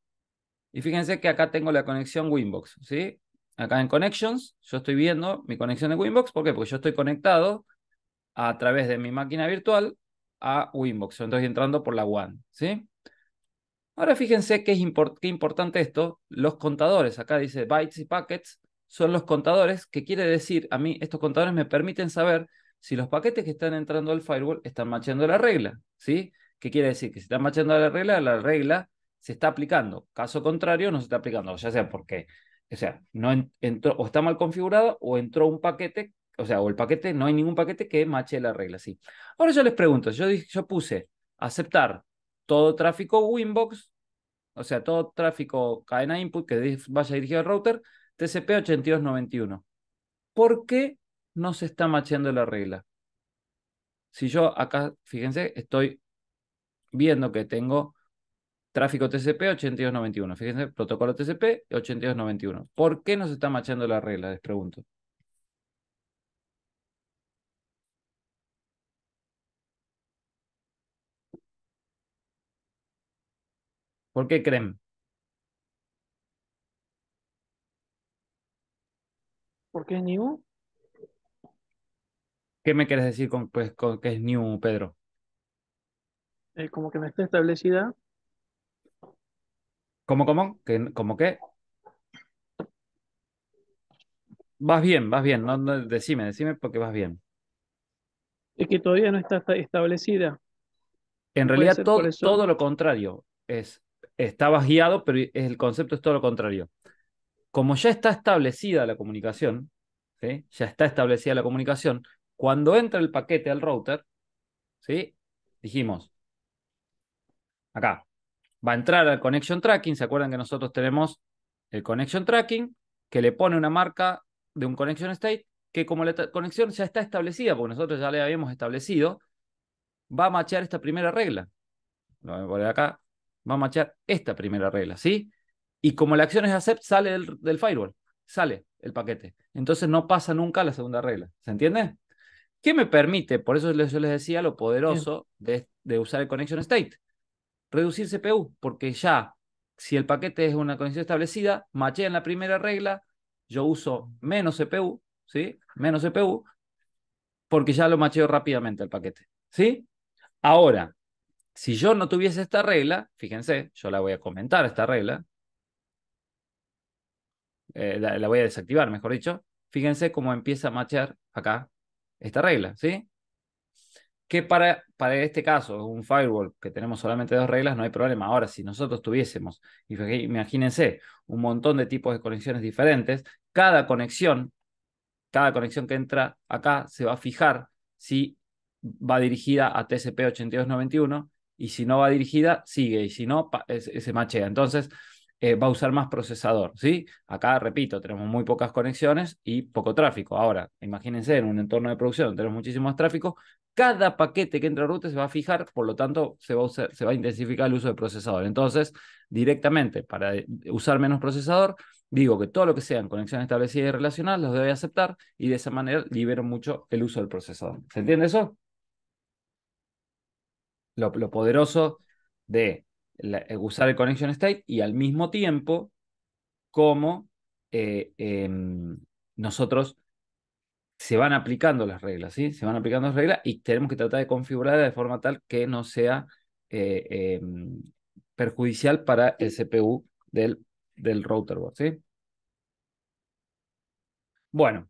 Y fíjense que acá tengo la conexión Winbox, ¿sí? Acá en Connections, yo estoy viendo mi conexión de Winbox. ¿Por qué? Porque yo estoy conectado a través de mi máquina virtual a Winbox. Yo estoy entrando por la WAN, ¿sí? Ahora fíjense qué importante esto. Los contadores, acá dice bytes y packets, son los contadores, que quiere decir, a mí estos contadores me permiten saber si los paquetes que están entrando al firewall están matchando la regla, ¿sí? ¿Qué quiere decir? Que si están matchando la regla se está aplicando. Caso contrario, no se está aplicando, ya sea porque, o sea, no entró, o está mal configurado, o entró un paquete, o sea, o el paquete, no hay ningún paquete que mache la regla, ¿sí? Ahora yo les pregunto, yo puse aceptar todo tráfico Winbox, o sea, todo tráfico cadena input que vaya dirigido al router, TCP 8291. ¿Por qué no se está macheando la regla? Si yo acá, fíjense, estoy viendo que tengo tráfico TCP 8291. Fíjense, protocolo TCP 8291. ¿Por qué no se está macheando la regla? Les pregunto. ¿Por qué creen? ¿Por qué new? ¿Qué me quieres decir con, pues, con que es new, Pedro? Como que no está establecida. ¿Cómo? ¿Cómo qué? Vas bien, vas bien. No, decime porque vas bien. Es que todavía no está establecida. En Puede realidad, ser por eso. todo lo contrario. Estabas guiado, pero el concepto es todo lo contrario. Como ya está establecida la comunicación, ¿sí? Ya está establecida la comunicación, cuando entra el paquete al router, ¿sí? Dijimos, acá, va a entrar al connection tracking. ¿Se acuerdan que nosotros tenemos el connection tracking, que le pone una marca de un connection state, que como la conexión ya está establecida, porque nosotros ya le habíamos establecido, va a machear esta primera regla? Lo voy a poner acá, va a machear esta primera regla, ¿sí? Y como la acción es accept, sale del firewall, sale el paquete. Entonces no pasa nunca a la segunda regla. ¿Se entiende? ¿Qué me permite? Por eso yo les decía lo Bien. poderoso de usar el connection state. Reducir CPU, porque ya, si el paquete es una conexión establecida, machea en la primera regla, yo uso menos CPU, ¿sí? Menos CPU, porque ya lo macheo rápidamente el paquete, ¿sí? Ahora, si yo no tuviese esta regla, fíjense, yo la voy a comentar esta regla, la voy a desactivar, mejor dicho. Fíjense cómo empieza a machear acá esta regla, ¿sí? Que para este caso, un firewall que tenemos solamente dos reglas, no hay problema. Ahora, si nosotros tuviésemos, imagínense, un montón de tipos de conexiones diferentes, cada conexión, cada conexión que entra acá se va a fijar si va dirigida a TCP 8291, y si no va dirigida, sigue, y si no, se machea. Entonces, va a usar más procesador, ¿sí? Acá, repito, tenemos muy pocas conexiones y poco tráfico. Ahora, imagínense, en un entorno de producción donde tenemos muchísimo más tráfico, cada paquete que entra a router se va a fijar, por lo tanto, se va a intensificar el uso de procesador. Entonces, directamente, para usar menos procesador, digo que todo lo que sean conexiones establecidas y relacionadas los debe aceptar, y de esa manera libero mucho el uso del procesador. ¿Se entiende eso? Lo poderoso de usar el connection state, y al mismo tiempo cómo nosotros se van aplicando las reglas, ¿sí? Se van aplicando las reglas y tenemos que tratar de configurarla de forma tal que no sea eh, perjudicial para el CPU del router board, ¿sí? Bueno,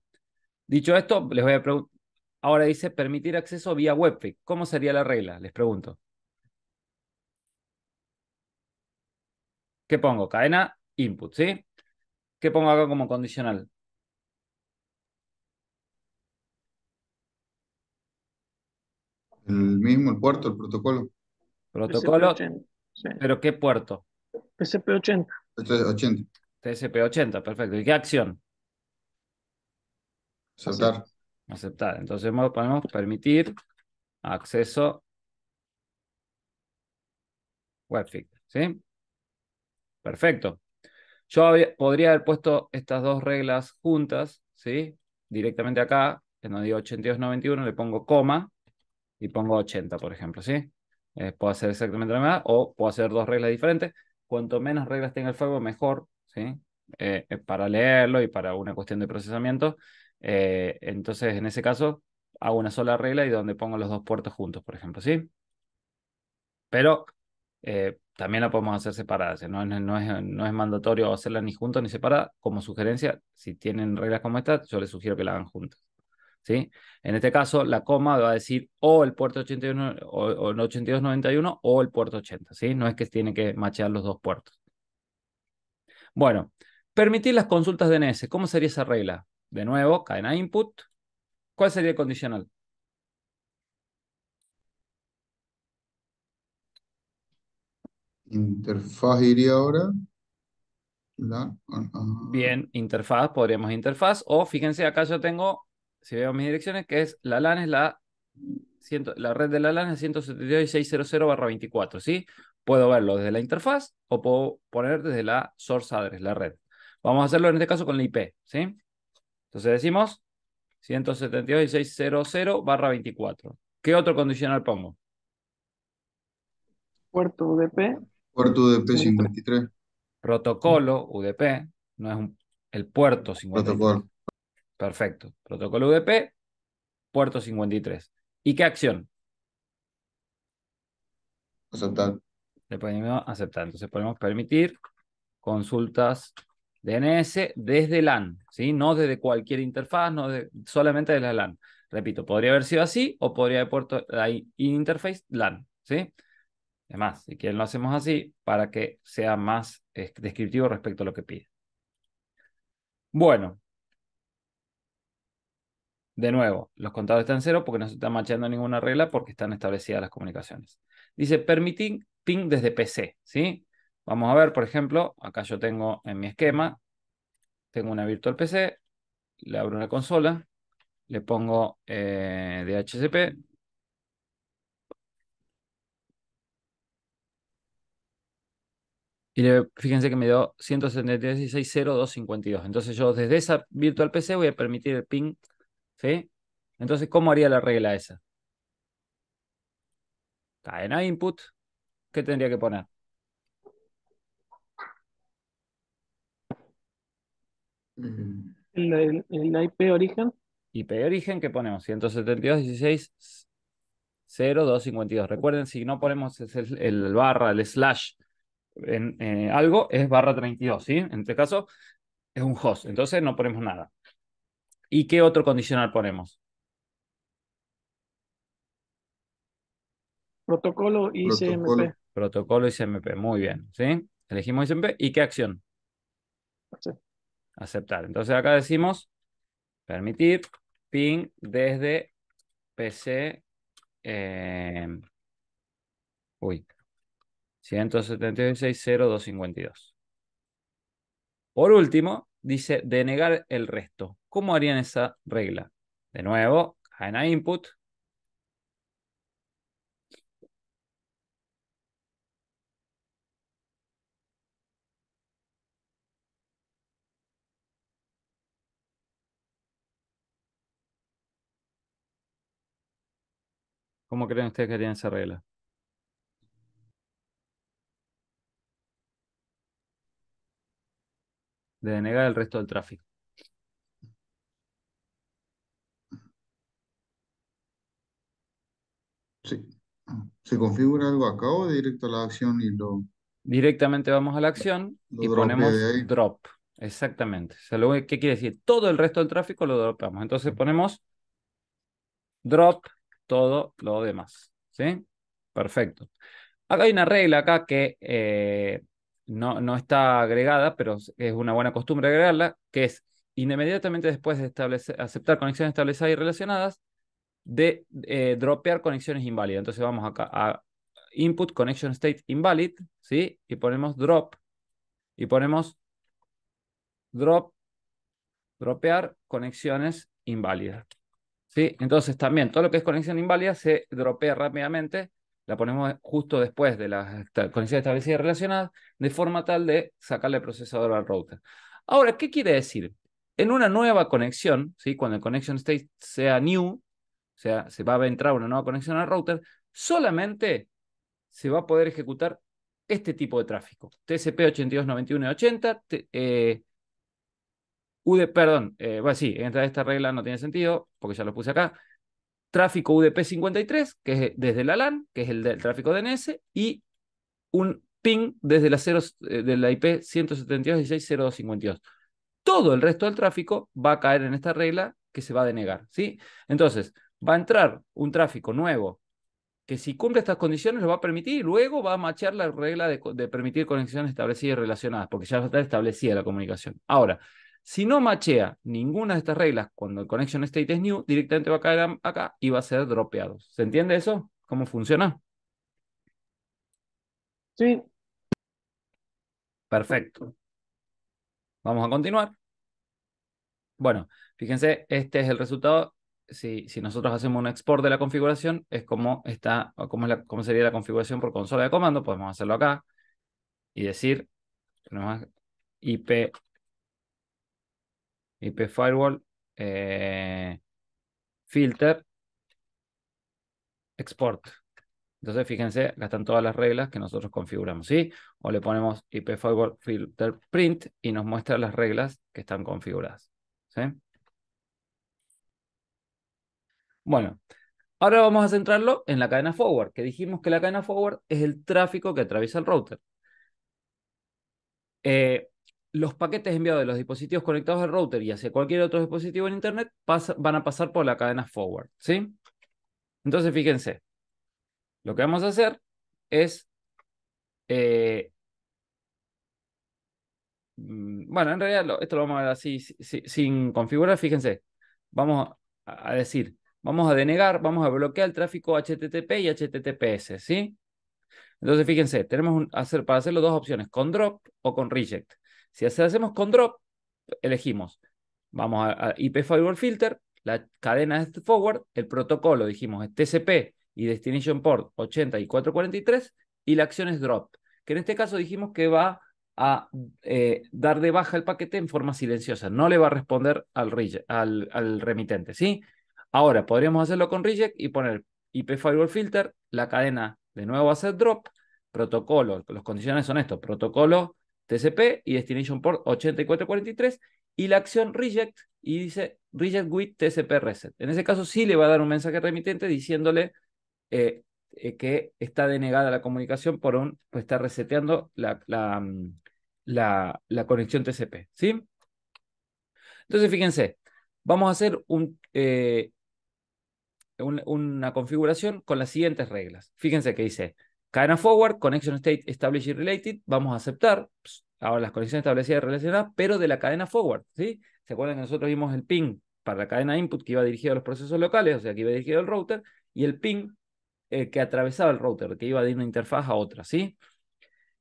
dicho esto, les voy a preguntar. Ahora dice permitir acceso vía webfig. ¿Cómo sería la regla? Les pregunto. ¿Qué pongo? Cadena input, ¿sí? ¿Qué pongo acá como condicional? El mismo, el puerto, el protocolo. Protocolo, TCP-80. Sí. pero ¿qué puerto? TCP-80. Esto es 80. TCP80, perfecto. ¿Y qué acción? Aceptar. Aceptar. Entonces podemos permitir acceso webfig, ¿sí? Perfecto. Yo podría haber puesto estas dos reglas juntas, ¿sí? Directamente acá, en donde digo 8291, le pongo coma y pongo 80, por ejemplo, ¿sí? Puedo hacer exactamente la misma, o puedo hacer dos reglas diferentes. cuanto menos reglas tenga el firewall, mejor, ¿sí? Para leerlo y para una cuestión de procesamiento. Entonces, en ese caso, hago una sola regla y donde pongo los dos puertos juntos, por ejemplo, ¿sí? Pero también la podemos hacer separada. O sea, no es mandatorio hacerla ni juntos ni separada. Como sugerencia, si tienen reglas como esta, yo les sugiero que la hagan juntas, ¿sí? En este caso, la coma va a decir o el puerto 81 o el 8291 o el puerto 80, ¿sí? No es que tiene que machear los dos puertos. Bueno, permitir las consultas DNS. ¿Cómo sería esa regla? De nuevo, cadena input. ¿Cuál sería el condicional? Interfaz iría ahora. Bien, interfaz, podríamos interfaz. O fíjense, acá yo tengo, si veo mis direcciones, que es la LAN es la red de la LAN es 172.600/24, ¿sí? Puedo verlo desde la interfaz o puedo poner desde la source address, la red. Vamos a hacerlo en este caso con la IP, ¿sí? Entonces decimos 172.600/24. ¿Qué otro condicional pongo? Puerto UDP Puerto UDP 53. 53. Protocolo UDP, no es el puerto 53. Protocolo. Perfecto. Protocolo UDP, puerto 53. ¿Y qué acción? Aceptar. Le ponemos aceptar. Entonces podemos permitir consultas DNS desde LAN, ¿sí? No desde cualquier interfaz, solamente desde la LAN. Repito, podría haber sido así o podría haber puesto ahí interface LAN, ¿sí? Además, si quieren lo hacemos así para que sea más descriptivo respecto a lo que pide. Bueno, de nuevo, los contados están en cero porque no se está machando ninguna regla porque están establecidas las comunicaciones. Dice permitir ping desde PC, ¿sí? Vamos a ver, por ejemplo, acá yo tengo en mi esquema, tengo una virtual PC, le abro una consola, le pongo DHCP. Y fíjense que me dio 172.16.0.252. Entonces yo desde esa virtual PC voy a permitir el ping, ¿sí? Entonces, ¿cómo haría la regla esa? Cadena input, ¿qué tendría que poner? Eh, El IP origen. IP de origen, ¿qué ponemos? 172.16.0.252. Recuerden, si no ponemos el barra, el slash en algo, es barra 32, ¿sí? En este caso es un host, entonces no ponemos nada. ¿Y qué otro condicional ponemos? Protocolo ICMP. Protocolo. Protocolo ICMP, muy bien, ¿sí? Elegimos ICMP y ¿qué acción? Aceptar. Entonces acá decimos permitir ping desde PC. eh, uy, 176.0.252. Por último, dice denegar el resto. ¿Cómo harían esa regla? De nuevo, cadena input. ¿Cómo creen ustedes que harían esa regla? De denegar el resto del tráfico. Sí. ¿Se configura algo acá o directo a la acción y Directamente vamos a la acción lo y dropea ponemos de ahí? drop. Exactamente. O sea, ¿qué quiere decir? Todo el resto del tráfico lo dropamos. Entonces ponemos drop todo lo demás. ¿Sí? Perfecto. Acá hay una regla acá que no está agregada, pero es una buena costumbre agregarla, que es inmediatamente después de aceptar conexiones establecidas y relacionadas, de dropear conexiones inválidas. Entonces vamos acá a input connection state invalid, ¿sí? Y ponemos drop, y ponemos dropear conexiones inválidas. ¿Sí? Entonces también todo lo que es conexión inválida se dropea rápidamente, la ponemos justo después de las conexiones establecidas y relacionadas, de forma tal de sacarle el procesador al router. Ahora, ¿qué quiere decir? En una nueva conexión, ¿sí? Cuando el connection state sea new, o sea, se va a entrar una nueva conexión al router, solamente se va a poder ejecutar este tipo de tráfico. TCP 829180, perdón, bueno, sí, esta regla no tiene sentido, porque ya lo puse acá. Tráfico UDP 53, que es desde la LAN, que es el del tráfico DNS, y un ping desde de la IP 172.16.0.52. Todo el resto del tráfico va a caer en esta regla que se va a denegar, ¿sí? Entonces, va a entrar un tráfico nuevo que si cumple estas condiciones lo va a permitir y luego va a machear la regla de permitir conexiones establecidas y relacionadas, porque ya está establecida la comunicación. Ahora, si no machea ninguna de estas reglas cuando el connection state es new, directamente va a caer acá y va a ser dropeado. ¿Se entiende eso? ¿Cómo funciona? Sí, Perfecto. Vamos a continuar. Bueno, fíjense, este es el resultado. Si nosotros hacemos un export de la configuración, es como está, cómo sería la configuración por consola de comando. Podemos hacerlo acá y decir, tenemos IP firewall, filter, export. Entonces, fíjense, acá están todas las reglas que nosotros configuramos, ¿sí? O le ponemos IP firewall filter print y nos muestra las reglas que están configuradas, ¿sí? Bueno, ahora vamos a centrarlo en la cadena forward, que dijimos que la cadena forward es el tráfico que atraviesa el router. Los paquetes enviados de los dispositivos conectados al router y hacia cualquier otro dispositivo en Internet van a pasar por la cadena forward, ¿sí? Entonces, fíjense, lo que vamos a hacer es, bueno, en realidad esto lo vamos a ver así, sin configurar, fíjense, vamos a decir, vamos a denegar, vamos a bloquear el tráfico HTTP y HTTPS, ¿sí? Entonces, fíjense, tenemos para hacerlo dos opciones, con drop o con reject. Si hacemos con drop, elegimos, vamos a IP Firewall Filter, la cadena es forward, el protocolo, dijimos, es TCP y Destination Port 80 y 443, y la acción es drop, que en este caso dijimos que va a dar de baja el paquete en forma silenciosa, no le va a responder al remitente, ¿sí? Ahora, podríamos hacerlo con reject y poner IP Firewall Filter, la cadena de nuevo va a ser drop, protocolo, las condiciones son esto, protocolo TCP y Destination Port 8443 y la acción reject y dice reject with TCP reset. En ese caso sí le va a dar un mensaje remitente diciéndole que está denegada la comunicación pues está reseteando la conexión TCP, ¿sí? Entonces fíjense, vamos a hacer una configuración con las siguientes reglas. Fíjense que dice cadena forward, connection state established y related, vamos a aceptar ahora las conexiones establecidas y relacionadas, pero de la cadena forward, ¿sí? ¿Se acuerdan que nosotros vimos el ping para la cadena input que iba dirigido a los procesos locales, o sea, que iba dirigido al router, y el ping que atravesaba el router, que iba de una interfaz a otra, ¿sí?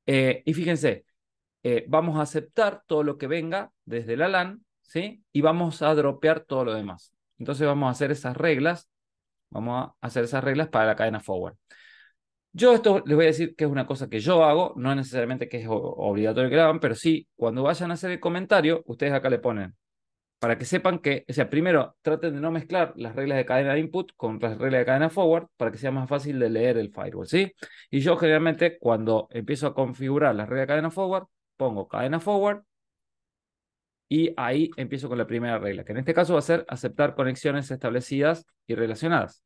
Y fíjense, vamos a aceptar todo lo que venga desde la LAN, ¿sí? Y vamos a dropear todo lo demás. Entonces vamos a hacer esas reglas. Vamos a hacer esas reglas para la cadena forward. Yo esto les voy a decir que es una cosa que yo hago, no necesariamente que es obligatorio que lo hagan, pero sí, cuando vayan a hacer el comentario, ustedes acá le ponen, para que sepan que, o sea, primero traten de no mezclar las reglas de cadena input con las reglas de cadena forward para que sea más fácil de leer el firewall, ¿sí? Y yo generalmente cuando empiezo a configurar las reglas de cadena forward, pongo cadena forward y ahí empiezo con la primera regla, que en este caso va a ser aceptar conexiones establecidas y relacionadas.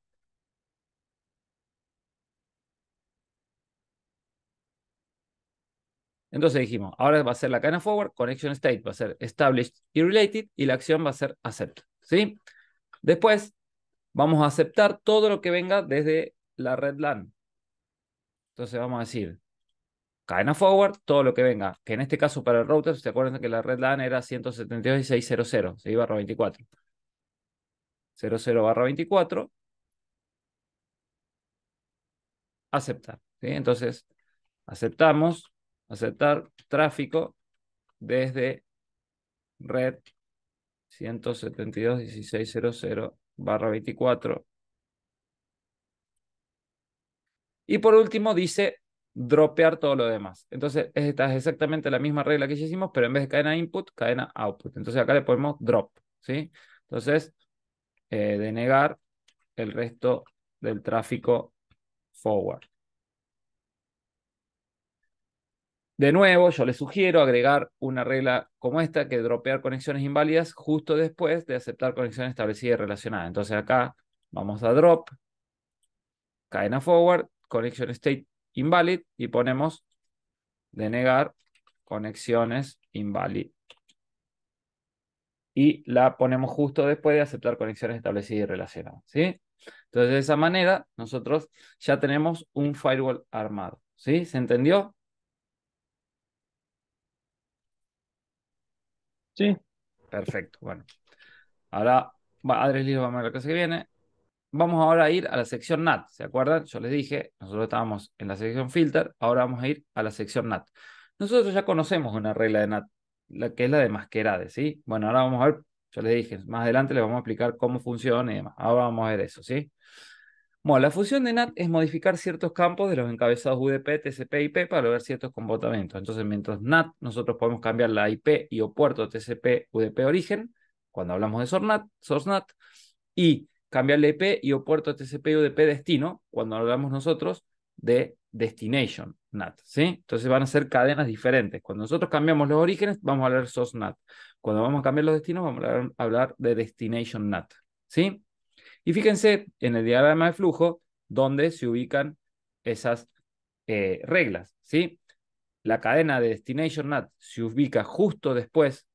Entonces dijimos, ahora va a ser la cadena forward, connection state va a ser established y related, y la acción va a ser accept, ¿sí? Después vamos a aceptar todo lo que venga desde la red LAN. Entonces vamos a decir, cadena forward, todo lo que venga, que en este caso para el router, ¿se acuerdan que la red LAN era 172.16.0.0, ¿sí? barra 24? 00 barra 24, aceptar, ¿sí? Entonces, aceptar tráfico desde red 172.16.0.0 barra 24. Y por último dice dropear todo lo demás. Entonces, esta es exactamente la misma regla que ya hicimos, pero en vez de cadena input, cadena output. Entonces acá le ponemos drop, ¿sí? Entonces, denegar el resto del tráfico forward. De nuevo, yo les sugiero agregar una regla como esta, que dropear conexiones inválidas justo después de aceptar conexiones establecidas y relacionadas. Entonces acá vamos a drop, cadena forward, connection state invalid, y ponemos denegar conexiones invalid. Y la ponemos justo después de aceptar conexiones establecidas y relacionadas, ¿sí? Entonces, de esa manera, nosotros ya tenemos un firewall armado, ¿sí? ¿Se entendió? Sí, Perfecto, bueno. Ahora, Adri, vamos a la clase que viene. Vamos ahora a ir a la sección NAT, ¿se acuerdan? Yo les dije, nosotros estábamos en la sección filter, ahora vamos a ir a la sección NAT. Nosotros ya conocemos una regla de NAT, la que es la de masquerade, ¿sí? Bueno, ahora vamos a ver, yo les dije, más adelante les vamos a explicar cómo funciona y demás. Ahora vamos a ver eso, ¿sí? Bueno, la función de NAT es modificar ciertos campos de los encabezados UDP, TCP, IP para lograr ciertos comportamientos. Entonces, mientras NAT, nosotros podemos cambiar la IP y o puerto TCP, UDP origen, cuando hablamos de source NAT, y cambiar la IP y o puerto TCP y UDP destino, cuando hablamos nosotros de destination NAT, ¿sí? Entonces van a ser cadenas diferentes. Cuando nosotros cambiamos los orígenes, vamos a hablar de source NAT. Cuando vamos a cambiar los destinos, vamos a hablar de destination NAT, ¿sí? Y fíjense en el diagrama de flujo donde se ubican esas reglas, ¿sí? La cadena de Destination NAT se ubica justo después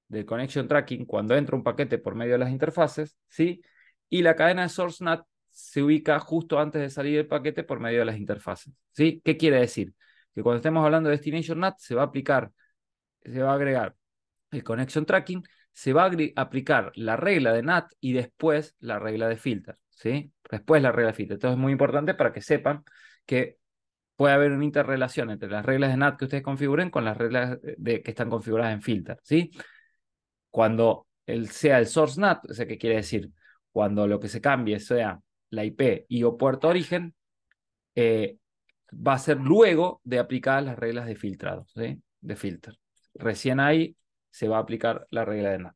del Connection Tracking cuando entra un paquete por medio de las interfaces, ¿sí? Y la cadena de Source NAT se ubica justo antes de salir el paquete por medio de las interfaces, ¿sí? ¿Qué quiere decir? Que cuando estemos hablando de Destination NAT se va a agregar el Connection Tracking, se va a aplicar la regla de NAT y después la regla de filter, ¿sí? Después la regla de filter. Entonces es muy importante para que sepan que puede haber una interrelación entre las reglas de NAT que ustedes configuren con las reglas que están configuradas en filter, ¿sí? Cuando sea el source NAT, o sea, ¿qué quiere decir? Cuando lo que se cambie sea la IP y o puerto origen, va a ser luego de aplicar las reglas de filtrado, ¿sí? De filter. Recién ahí se va a aplicar la regla de NAT.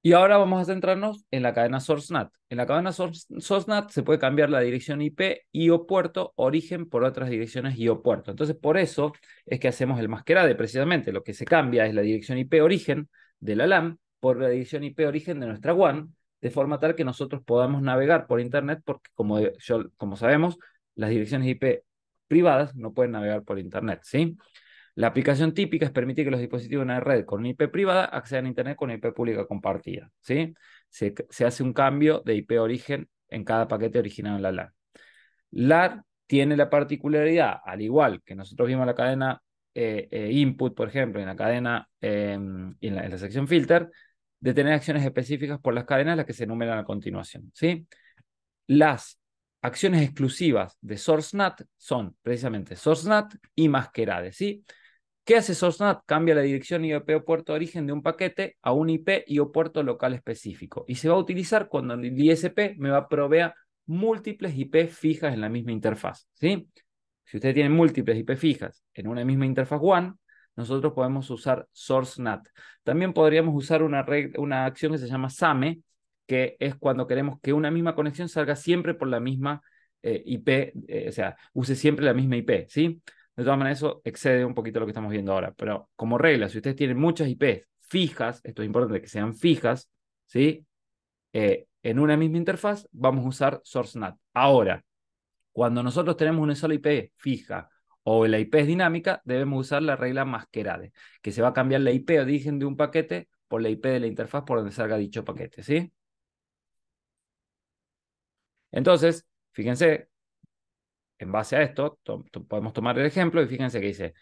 Y ahora vamos a centrarnos en la cadena source NAT. En la cadena source NAT se puede cambiar la dirección IP y o puerto origen por otras direcciones y o puerto. Entonces, por eso es que hacemos el masquerade. Precisamente lo que se cambia es la dirección IP origen de la LAN por la dirección IP origen de nuestra WAN, de forma tal que nosotros podamos navegar por Internet, porque como sabemos, las direcciones IP privadas no pueden navegar por Internet, ¿sí? La aplicación típica es permitir que los dispositivos en la red con una IP privada accedan a Internet con una IP pública compartida, ¿sí? Se hace un cambio de IP origen en cada paquete originado en la LAN. LAN tiene la particularidad, al igual que nosotros vimos la cadena input, por ejemplo, en la cadena, en la sección filter, de tener acciones específicas por las cadenas, las que se enumeran a continuación, ¿sí? Las acciones exclusivas de SourceNAT son precisamente SourceNAT y masquerade, ¿sí? ¿Qué hace SourceNAT? Cambia la dirección IP o puerto de origen de un paquete a un IP y o puerto local específico. Y se va a utilizar cuando el ISP me va a proveer múltiples IP fijas en la misma interfaz, ¿sí? Si ustedes tienen múltiples IP fijas en una misma interfaz WAN, nosotros podemos usar SourceNAT. También podríamos usar una acción que se llama SAME, que es cuando queremos que una misma conexión salga siempre por la misma IP, o sea, use siempre la misma IP, ¿sí? De todas maneras, eso excede un poquito lo que estamos viendo ahora. Pero como regla, si ustedes tienen muchas IPs fijas, esto es importante que sean fijas, ¿sí? En una misma interfaz, vamos a usar SourceNAT. Ahora, cuando nosotros tenemos una sola IP fija o la IP es dinámica, debemos usar la regla masquerade, que se va a cambiar la IP de origen de un paquete por la IP de la interfaz por donde salga dicho paquete, ¿sí? Entonces, fíjense, en base a esto, podemos tomar el ejemplo y fíjense que dice,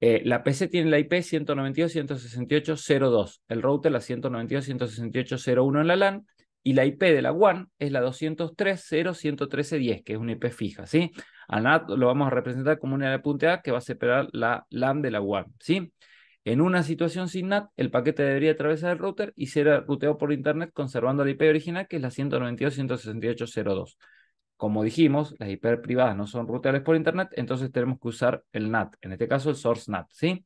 la PC tiene la IP 192.168.0.2, el router la 192.168.0.1 en la LAN, y la IP de la WAN es la 203.0.113.10, que es una IP fija, ¿sí? Al NAT lo vamos a representar como una punteada que va a separar la LAN de la WAN, ¿sí? En una situación sin NAT, el paquete debería atravesar el router y ser ruteado por Internet conservando la IP original, que es la 192.168.0.2. Como dijimos, las IP privadas no son ruteables por Internet, entonces tenemos que usar el NAT, en este caso el source NAT, ¿sí?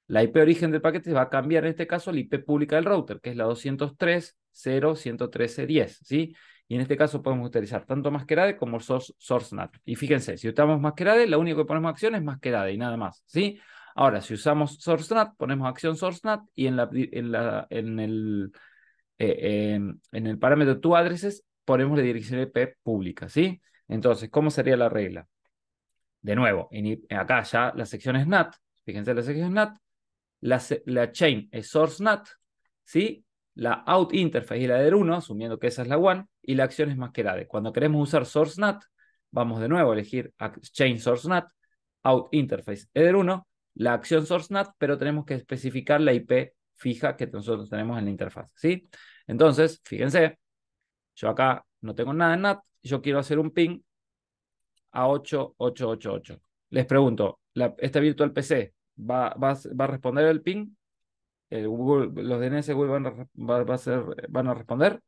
La IP origen del paquete va a cambiar en este caso la IP pública del router, que es la 203.0.113.10, ¿sí? Y en este caso podemos utilizar tanto masquerade como source NAT. Y fíjense, si usamos masquerade, lo único que ponemos acción es masquerade y nada más, ¿sí? Ahora, si usamos source NAT, ponemos acción source NAT y en el parámetro toAddresses ponemos la dirección IP pública, ¿sí? Entonces, ¿cómo sería la regla? De nuevo, acá ya la sección es NAT, fíjense la sección es NAT, la chain es source NAT, ¿sí? La out interface y la header 1, asumiendo que esa es la one, y la acción es masquerade. Cuando queremos usar source NAT, vamos de nuevo a elegir chain source NAT, out interface header 1, la acción source NAT, pero tenemos que especificar la IP fija que nosotros tenemos en la interfaz, ¿sí? Entonces, fíjense, yo acá no tengo nada en NAT, yo quiero hacer un ping a 8888. Les pregunto, ¿esta virtual PC va a responder el ping? ¿Los DNS Google van a responder?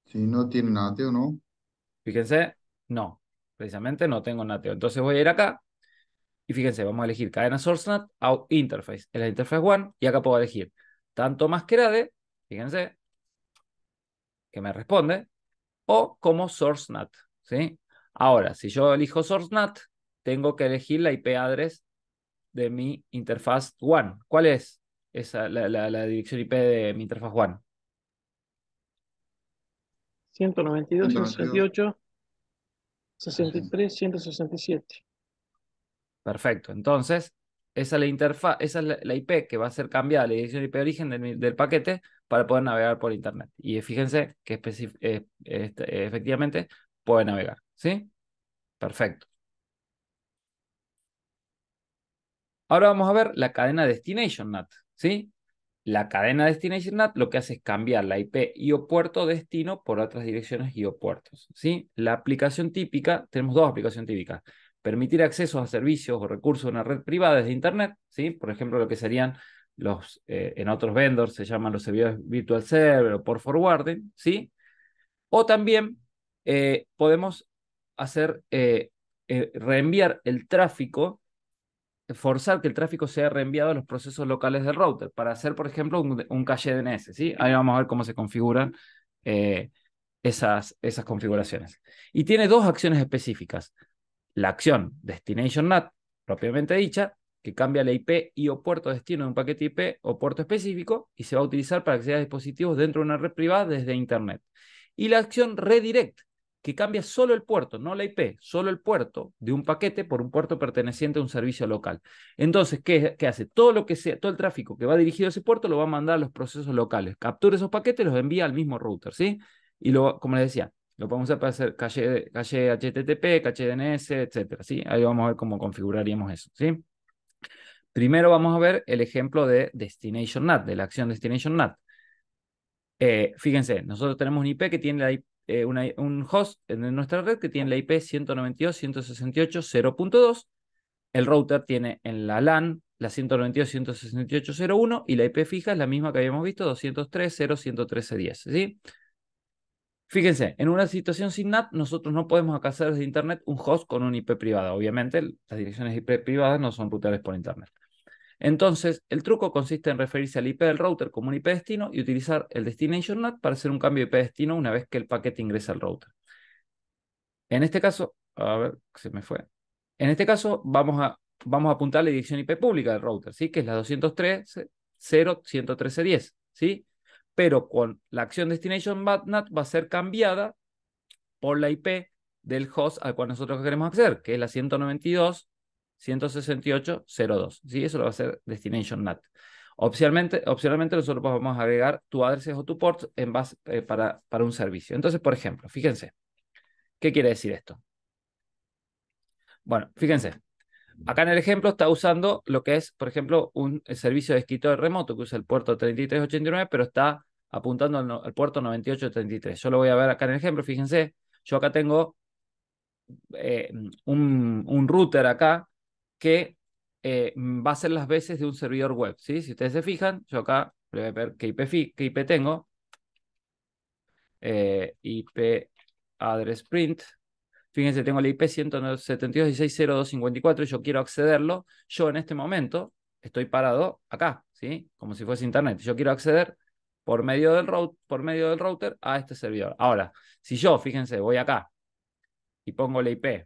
Si no tienen ateo, ¿no? Fíjense, no. Precisamente no tengo nateo. Entonces voy a ir acá y fíjense, vamos a elegir cadena source-NAT, out interface. Es la interface one y acá puedo elegir tanto masquerade, fíjense, que me responde, o como source-NAT, ¿sí? Ahora, si yo elijo source-NAT, tengo que elegir la IP address de mi interfaz one. ¿Cuál es la dirección IP de mi interfaz one? 192, 192. 168, 63, 167. Perfecto. Entonces, esa es la interfaz, esa es la IP que va a ser cambiada, la dirección IP de origen del paquete para poder navegar por Internet. Y fíjense que efectivamente puede navegar. ¿Sí? Perfecto. Ahora vamos a ver la cadena Destination NAT. ¿Sí? La cadena Destination NAT lo que hace es cambiar la IP IO puerto destino por otras direcciones IO puertos. ¿Sí? La aplicación típica, tenemos dos aplicaciones típicas. Permitir accesos a servicios o recursos de una red privada desde Internet. ¿Sí? Por ejemplo, lo que serían en otros vendors se llaman los servidores virtual server o por forwarding. ¿Sí? O también podemos reenviar el tráfico, forzar que el tráfico sea reenviado a los procesos locales del router para hacer, por ejemplo, un caché DNS, ¿sí? Ahí vamos a ver cómo se configuran eh, esas configuraciones. Y tiene dos acciones específicas. La acción Destination NAT, propiamente dicha, que cambia la IP y o puerto destino de un paquete IP o puerto específico y se va a utilizar para acceder a dispositivos dentro de una red privada desde Internet. Y la acción Redirect, que cambia solo el puerto, no la IP, solo el puerto de un paquete por un puerto perteneciente a un servicio local. Entonces, ¿qué hace? Todo el tráfico que va dirigido a ese puerto lo va a mandar a los procesos locales. Captura esos paquetes y los envía al mismo router, ¿sí? Y como les decía, lo podemos usar para hacer caché HTTP, caché DNS, etcétera, ¿sí? Ahí vamos a ver cómo configuraríamos eso, ¿sí? Primero vamos a ver el ejemplo de Destination NAT, de la acción Destination NAT. Fíjense, nosotros tenemos un IP que tiene un host en nuestra red que tiene la IP 192.168.0.2. El router tiene en la LAN la 192.168.0.1 y la IP fija es la misma que habíamos visto, 203.0.113.10, ¿sí? Fíjense, en una situación sin NAT, nosotros no podemos hacer desde Internet un host con un IP privada. Obviamente, las direcciones IP privadas no son rutables por Internet. Entonces, el truco consiste en referirse al IP del router como un IP destino y utilizar el Destination NAT para hacer un cambio de IP destino una vez que el paquete ingresa al router. En este caso, a ver, se me fue. En este caso, vamos a apuntar a la dirección IP pública del router, ¿sí? Que es la 203.0.113.10, ¿sí? Pero con la acción Destination NAT va a ser cambiada por la IP del host al cual nosotros queremos acceder, que es la 192.168.0.2. ¿Sí? Eso lo va a hacer Destination NAT. Opcionalmente nosotros vamos a agregar tu addresses o tu ports en base, para un servicio. Entonces, por ejemplo, fíjense, ¿qué quiere decir esto? Bueno, fíjense, acá en el ejemplo está usando lo que es, por ejemplo, un servicio de escritorio remoto que usa el puerto 3389, pero está apuntando al puerto 9833. Yo lo voy a ver acá en el ejemplo, fíjense, yo acá tengo un router acá que va a ser las veces de un servidor web, ¿sí? Si ustedes se fijan, yo acá voy a ver qué IP tengo. IP address print. Fíjense, tengo la IP 172.16.02.54 y yo quiero accederlo. Yo en este momento estoy parado acá, ¿sí? Como si fuese internet. Yo quiero acceder por medio del router a este servidor. Ahora, si yo, fíjense, voy acá y pongo la IP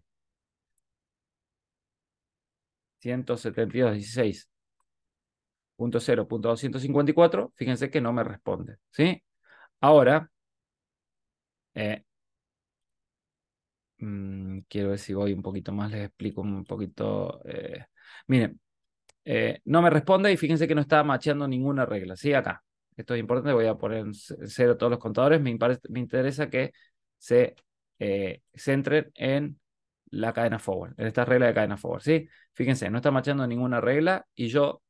172.16.0.254, fíjense que no me responde, ¿sí? Ahora, quiero ver si voy un poquito más, les explico un poquito. Miren, no me responde y fíjense que no está macheando ninguna regla, ¿sí? Acá. Esto es importante, voy a poner en cero todos los contadores. Me interesa que se centren en la cadena forward, en esta regla de cadena forward, ¿sí? Fíjense, no está macheando ninguna regla y yo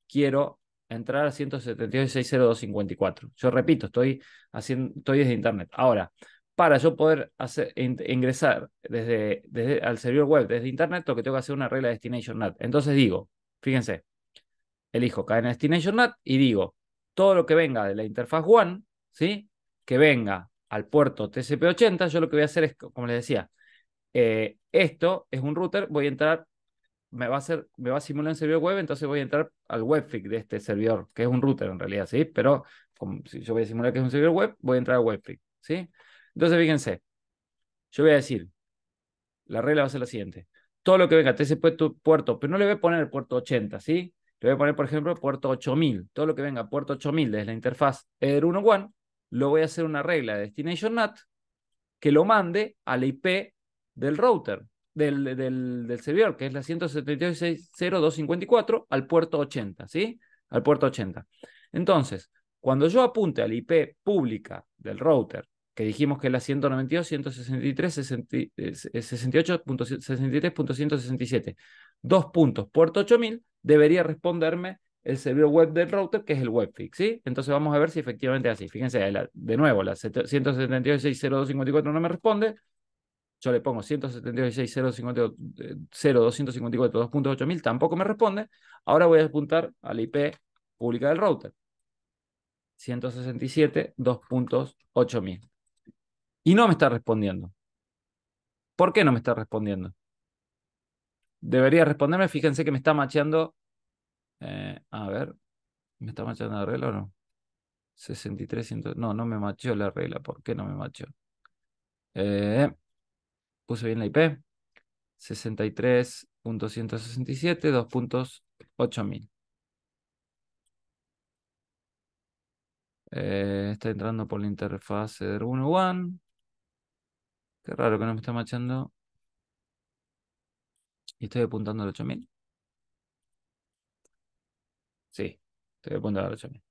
quiero entrar a 172.602.54. Yo repito, estoy desde internet. Ahora, para yo poder ingresar desde al servidor web desde internet, lo que tengo que hacer es una regla de destination NAT. Entonces digo, fíjense, elijo cadena destination NAT y digo, todo lo que venga de la interfaz WAN, ¿sí? Que venga al puerto TCP80, yo lo que voy a hacer es, como les decía, esto es un router, voy a entrar, me va a simular un servidor web, entonces voy a entrar al webfig de este servidor, que es un router en realidad, ¿sí? Pero como si yo voy a simular que es un servidor web, voy a entrar al webfig, ¿sí? Entonces, fíjense, yo voy a decir, la regla va a ser la siguiente. Todo lo que venga a ese puerto, pero no le voy a poner el puerto 80, ¿sí? Le voy a poner, por ejemplo, puerto 8000. Todo lo que venga a puerto 8000 desde la interfaz Ether 1.1, lo voy a hacer una regla de Destination NAT que lo mande a la IP del router, del servidor, que es la 172.6.0.254, al puerto 80, ¿sí? Al puerto 80. Entonces, cuando yo apunte a la IP pública del router, que dijimos que es la 192.163.68.63.167, dos puntos, puerto 8000, debería responderme el servidor web del router, que es el webfix, ¿sí? Entonces vamos a ver si efectivamente es así. Fíjense, de nuevo, la 172.6.0.254 no me responde. Yo le pongo 172.6.0.254, 2.8000, tampoco me responde. Ahora voy a apuntar a la IP pública del router. 167.2.8000. Y no me está respondiendo. ¿Por qué no me está respondiendo? Debería responderme. Fíjense que me está macheando. A ver, ¿me está macheando la regla o no? 63, no, no me macheó la regla. ¿Por qué no me macheó? Puse bien la IP. 63.167, 2.8000. Está entrando por la interfaz Ether 1.1. Qué raro que no me está machando. Y estoy apuntando al 8000. Sí, estoy apuntando al 8000.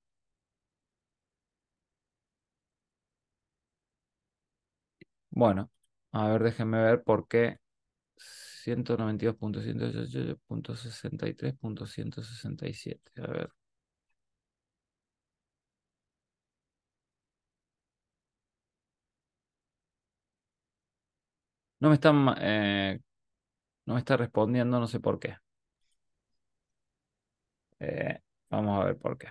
Bueno, a ver, déjenme ver por qué 192.168.63.167. A ver. No me están, no me está respondiendo, no sé por qué. Vamos a ver por qué.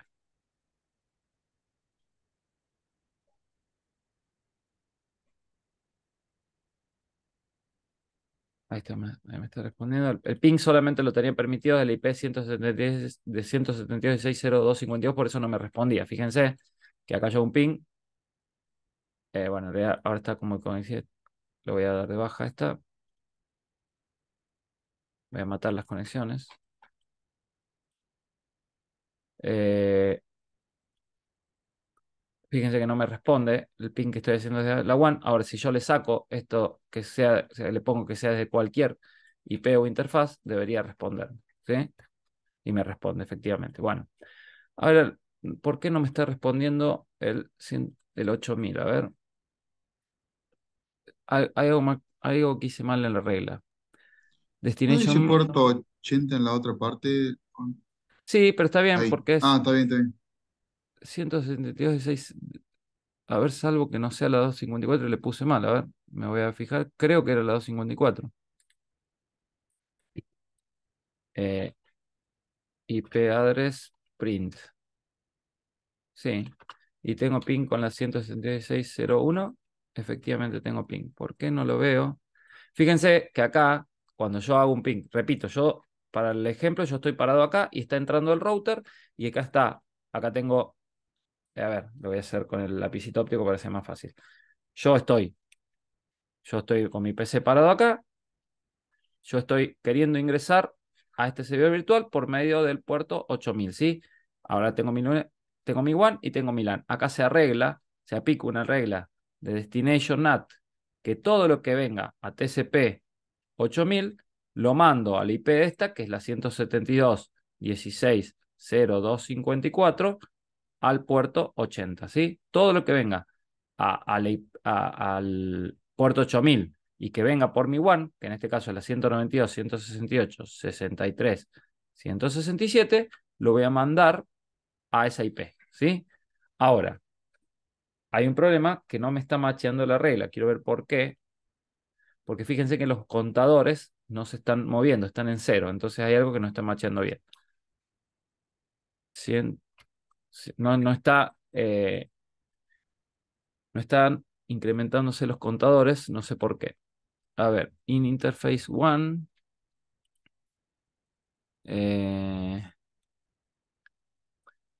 Ahí está, me está respondiendo. El ping solamente lo tenía permitido del IP 172, de 172.6.0.252, por eso no me respondía. Fíjense que acá hay un ping. Bueno, ahora está como conexionado. Lo voy a dar de baja esta. Voy a matar las conexiones. Fíjense que no me responde el ping que estoy haciendo desde la WAN. Ahora, si yo le saco esto, le pongo que sea de cualquier IP o interfaz, debería responder, ¿sí? Y me responde, efectivamente. Bueno, ahora, ¿por qué no me está respondiendo el 8000? A ver. Hay algo que hice mal en la regla. ¿No dice Destination. puerto 80 en la otra parte? Sí, pero está bien, Ahí. porque Ah, es está bien, está bien. 172.6. A ver, salvo que no sea la 254, le puse mal. A ver, me voy a fijar. Creo que era la 254. Eh, IP address print. Sí. Y tengo ping con la 176.0.1. Efectivamente tengo ping. ¿Por qué no lo veo? Fíjense que acá, cuando yo hago un ping, repito, yo para el ejemplo, yo estoy parado acá y está entrando el router y acá tengo, a ver, lo voy a hacer con el lapicito óptico para que sea más fácil. Yo estoy con mi PC parado acá, yo estoy queriendo ingresar a este servidor virtual por medio del puerto 8000, ¿sí? Ahora tengo mi WAN y tengo mi LAN. Acá se aplica una regla de Destination NAT, que todo lo que venga a TCP 8000 lo mando a la IP esta, que es la 172.16.0254, al puerto 80, ¿sí? Todo lo que venga al puerto 8000 y que venga por mi WAN, que en este caso es la 192.168.63.167, lo voy a mandar a esa IP, ¿sí? Ahora, hay un problema que no me está macheando la regla. Quiero ver por qué. Porque fíjense que los contadores no se están moviendo, están en cero. Entonces hay algo que no está macheando bien. No están incrementándose los contadores, no sé por qué. A ver, in interface 1.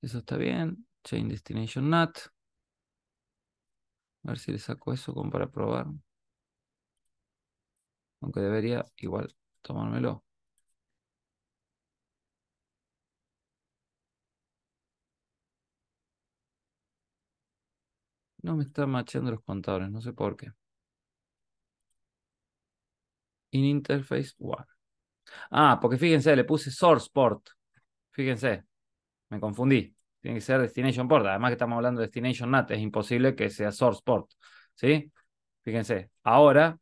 Eso está bien. Chain destination NAT. A ver si le saco eso como para probar. Aunque debería igual tomármelo. No me está macheando los contadores, no sé por qué. In interface 1. Ah, porque fíjense, le puse source port. Fíjense, me confundí. Tiene que ser destination port. Además que estamos hablando de destination NAT, es imposible que sea source port. ¿Sí? Fíjense, ahora,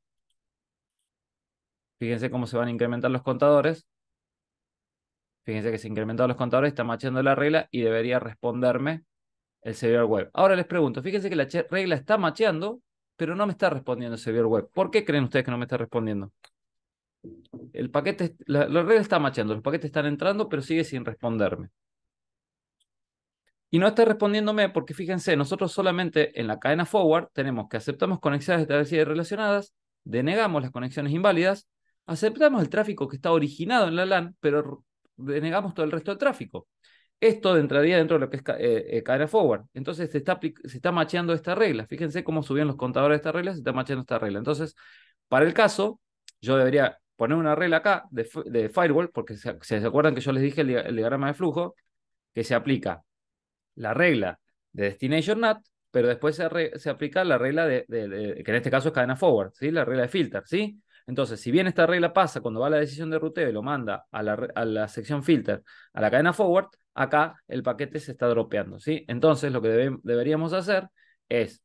fíjense cómo se van a incrementar los contadores. Fíjense que se incrementan los contadores, está macheando la regla y debería responderme el servidor web. Ahora les pregunto, fíjense que la regla está macheando, pero no me está respondiendo el servidor web. ¿Por qué creen ustedes que no me está respondiendo? El paquete, la regla está macheando, los paquetes están entrando, pero sigue sin responderme. Y no está respondiéndome porque fíjense, nosotros solamente en la cadena forward tenemos que aceptamos conexiones establecidas y relacionadas, denegamos las conexiones inválidas, aceptamos el tráfico que está originado en la LAN, pero denegamos todo el resto del tráfico. Esto entraría dentro de lo que es cadena forward. Entonces se está macheando esta regla. Fíjense cómo subían los contadores de esta regla, se está macheando esta regla. Entonces, para el caso, yo debería poner una regla acá de firewall, porque se acuerdan que yo les dije el diagrama de flujo, que se aplica la regla de Destination NAT, pero después se aplica la regla que en este caso es cadena forward, ¿sí? La regla de filter, ¿sí? Entonces, si bien esta regla pasa cuando va a la decisión de ruteo y lo manda a la sección filter, a la cadena forward, acá el paquete se está dropeando, ¿sí? Entonces, lo que deberíamos hacer es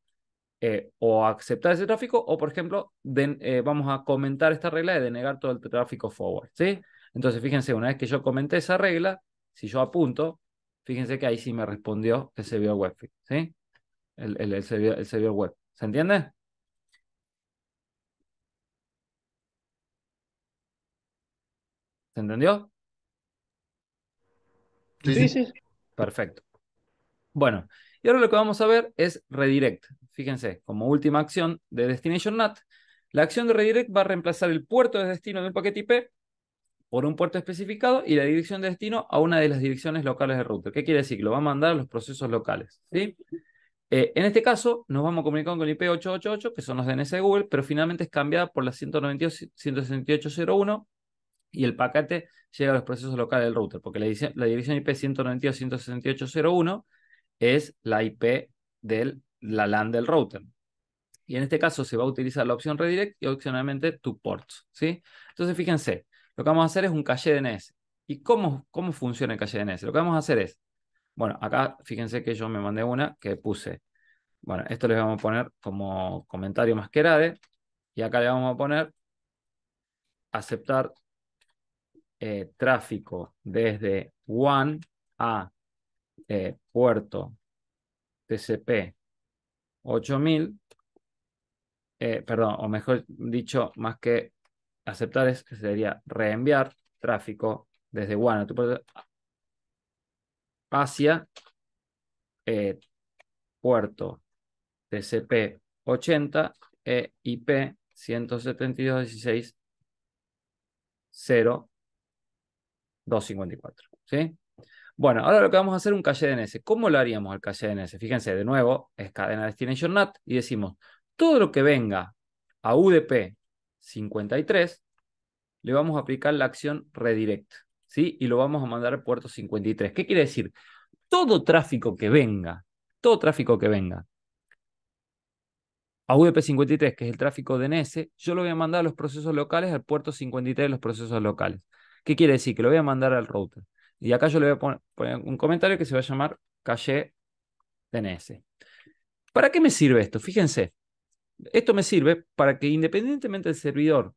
o aceptar ese tráfico o, por ejemplo, vamos a comentar esta regla de denegar todo el tráfico forward, ¿sí? Entonces, fíjense, una vez que yo comenté esa regla, si yo apunto, fíjense que ahí sí me respondió el servidor web, ¿sí? El servidor web. ¿Se entiende? ¿Se entendió? Sí, Sí, sí. sí. Perfecto. Bueno, y ahora lo que vamos a ver es redirect. Fíjense, como última acción de Destination NAT, la acción de redirect va a reemplazar el puerto de destino del paquete IP por un puerto especificado y la dirección de destino a una de las direcciones locales del router. ¿Qué quiere decir? Que lo va a mandar a los procesos locales, ¿sí? En este caso, nos vamos a comunicar con el IP 888, que son los DNS de Google, pero finalmente es cambiada por la 192.168.0.1 y el paquete llega a los procesos locales del router, porque la dirección IP 192.168.0.1 es la IP de la LAN del router. Y en este caso se va a utilizar la opción redirect y opcionalmente to ports, ¿sí? Entonces fíjense, lo que vamos a hacer es un caché DNS. ¿Y cómo funciona el caché DNS? Lo que vamos a hacer es, bueno, acá fíjense que yo me mandé una que puse, bueno, esto le vamos a poner como comentario masquerade y acá le vamos a poner aceptar tráfico desde WAN a puerto TCP 8000, perdón, o mejor dicho, más que aceptar sería reenviar tráfico desde WAN a tu puerto hacia puerto TCP 80 e IP 172.16.0 254, ¿sí? Bueno, ahora lo que vamos a hacer es un calle DNS. ¿Cómo lo haríamos el calle DNS? Fíjense, de nuevo, es cadena destination NAT y decimos, todo lo que venga a UDP 53, le vamos a aplicar la acción redirect, ¿sí? Y lo vamos a mandar al puerto 53. ¿Qué quiere decir? Todo tráfico que venga a UDP 53, que es el tráfico DNS, yo lo voy a mandar a los procesos locales al puerto 53 de los procesos locales. ¿Qué quiere decir? Que lo voy a mandar al router. Y acá yo le voy a poner un comentario que se va a llamar calle DNS. ¿Para qué me sirve esto? Fíjense, esto me sirve para que independientemente del servidor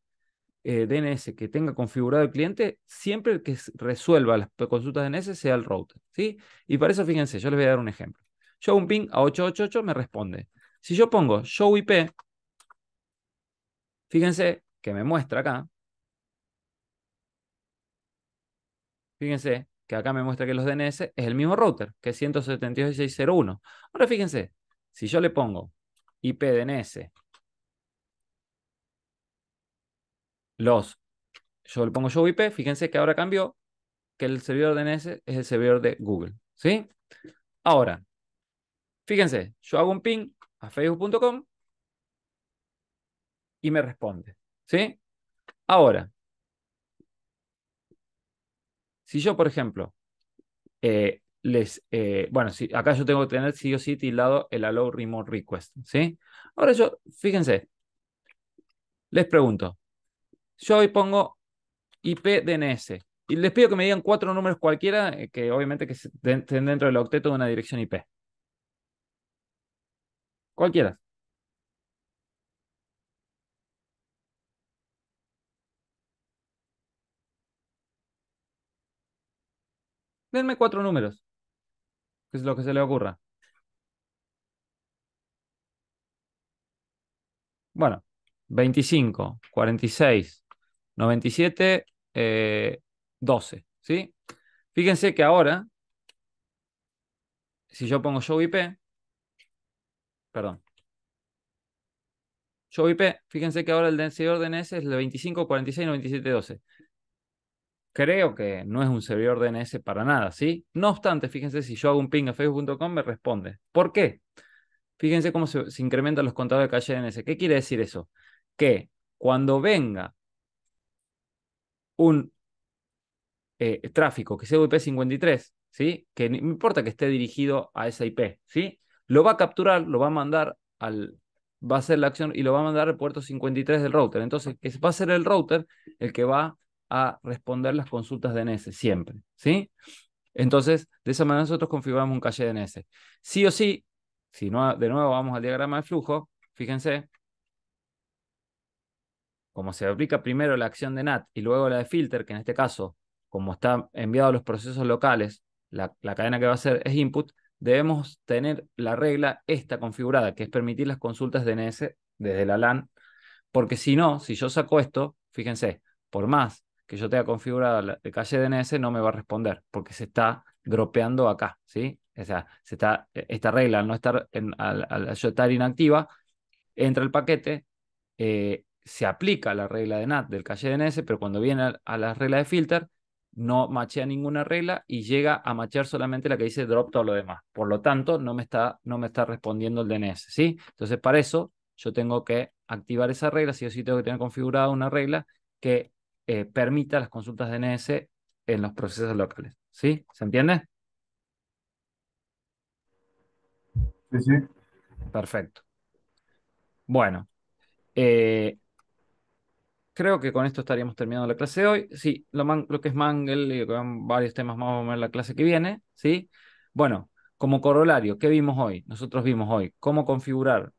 DNS que tenga configurado el cliente, siempre el que resuelva las consultas DNS sea el router, ¿sí? Y para eso, fíjense, yo les voy a dar un ejemplo. Yo hago un ping a 888, me responde. Si yo pongo show IP, fíjense que me muestra acá, fíjense que acá me muestra que los DNS es el mismo router, que es 172.601. Ahora fíjense, si yo le pongo IP DNS, yo le pongo show IP, fíjense que ahora cambió, que el servidor DNS es el servidor de Google, ¿sí? Ahora, fíjense, yo hago un ping a facebook.com y me responde, ¿sí? Ahora, si yo, por ejemplo, bueno, si, acá yo tengo que tener sí o sí tildado el allow remote request, ¿sí? Ahora yo, fíjense, les pregunto, yo hoy pongo IP DNS y les pido que me digan 4 números cualquiera que obviamente que estén dentro del octeto de una dirección IP. Cualquiera. Denme 4 números, que es lo que se les ocurra. Bueno, 25, 46, 97, 12, ¿sí? Fíjense que ahora, si yo pongo show IP, perdón, show IP, fíjense que ahora el servidor DNS es el de 25, 46, 97, 12. Creo que no es un servidor DNS para nada, ¿sí? No obstante, fíjense, si yo hago un ping a facebook.com me responde. ¿Por qué? Fíjense cómo se incrementan los contadores de calle DNS. ¿Qué quiere decir eso? Que cuando venga un tráfico que sea IP 53, ¿sí? Que no importa que esté dirigido a esa IP, ¿sí? Lo va a capturar, lo va a mandar va a hacer la acción y lo va a mandar al puerto 53 del router. Entonces, va a ser el router el que va a responder las consultas DNS siempre, ¿sí? Entonces, de esa manera nosotros configuramos un cache DNS. Sí o sí, si no, de nuevo vamos al diagrama de flujo, fíjense, como se aplica primero la acción de NAT y luego la de filter, que en este caso, como está enviado a los procesos locales, la cadena que va a hacer es input, debemos tener la regla esta configurada, que es permitir las consultas DNS desde la LAN, porque si no, si yo saco esto, fíjense, por más que yo tenga configurada el cache DNS, no me va a responder, porque se está dropeando acá, ¿sí? O sea, esta regla, al no estar, al yo estar inactiva, entra el paquete, se aplica la regla de NAT del cache DNS, pero cuando viene a la regla de filter, no machea ninguna regla y llega a machear solamente la que dice drop todo lo demás. Por lo tanto, no me está respondiendo el DNS, ¿sí? Entonces, para eso, yo tengo que activar esa regla, sí o sí tengo que tener configurada una regla que permita las consultas DNS en los procesos locales, ¿sí? ¿Se entiende? Sí, sí. Perfecto. Bueno, eh, creo que con esto estaríamos terminando la clase de hoy. Sí, lo que es Mangle y lo que van varios temas más vamos a ver en la clase que viene, ¿sí? Bueno, como corolario, ¿qué vimos hoy? Nosotros vimos hoy cómo configurar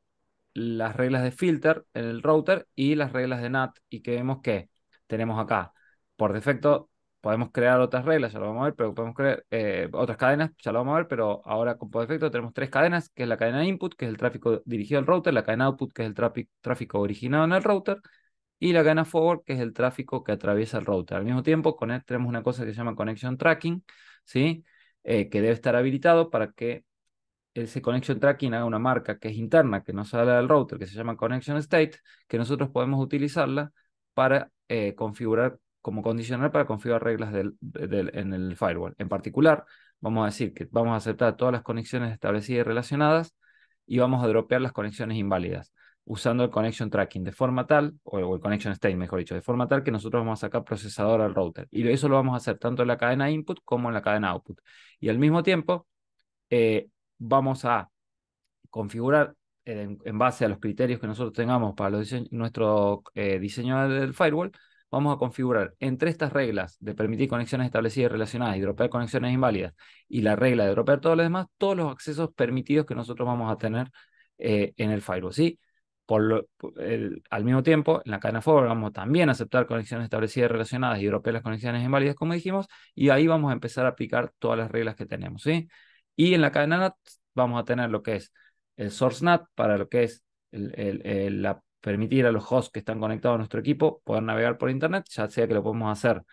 las reglas de filter en el router y las reglas de NAT y que vemos que tenemos acá, por defecto, podemos crear otras reglas, ya lo vamos a ver, pero podemos crear otras cadenas, ya lo vamos a ver, pero ahora por defecto tenemos 3 cadenas, que es la cadena input, que es el tráfico dirigido al router, la cadena output, que es el tráfico originado en el router, y la cadena forward, que es el tráfico que atraviesa el router. Al mismo tiempo, con él tenemos una cosa que se llama connection tracking, ¿sí? Que debe estar habilitado para que ese connection tracking haga una marca que es interna, que no sale del router, que se llama connection state, que nosotros podemos utilizarla para configurar como condicional para configurar reglas en el firewall. En particular, vamos a decir que vamos a aceptar todas las conexiones establecidas y relacionadas y vamos a dropear las conexiones inválidas usando el connection tracking de forma tal, o el connection state, mejor dicho, de forma tal que nosotros vamos a sacar procesador al router. Y eso lo vamos a hacer tanto en la cadena input como en la cadena output. Y al mismo tiempo, vamos a configurar en base a los criterios que nosotros tengamos para nuestro diseño del firewall, vamos a configurar entre estas reglas de permitir conexiones establecidas y relacionadas y dropear conexiones inválidas y la regla de dropear todo lo demás, todos los accesos permitidos que nosotros vamos a tener en el firewall, ¿sí? Al mismo tiempo, en la cadena forward vamos también a aceptar conexiones establecidas y relacionadas y dropear las conexiones inválidas, como dijimos, y ahí vamos a empezar a aplicar todas las reglas que tenemos, ¿sí? Y en la cadena NAT vamos a tener lo que es el source NAT para lo que es permitir a los hosts que están conectados a nuestro equipo poder navegar por Internet, ya sea que lo podemos hacer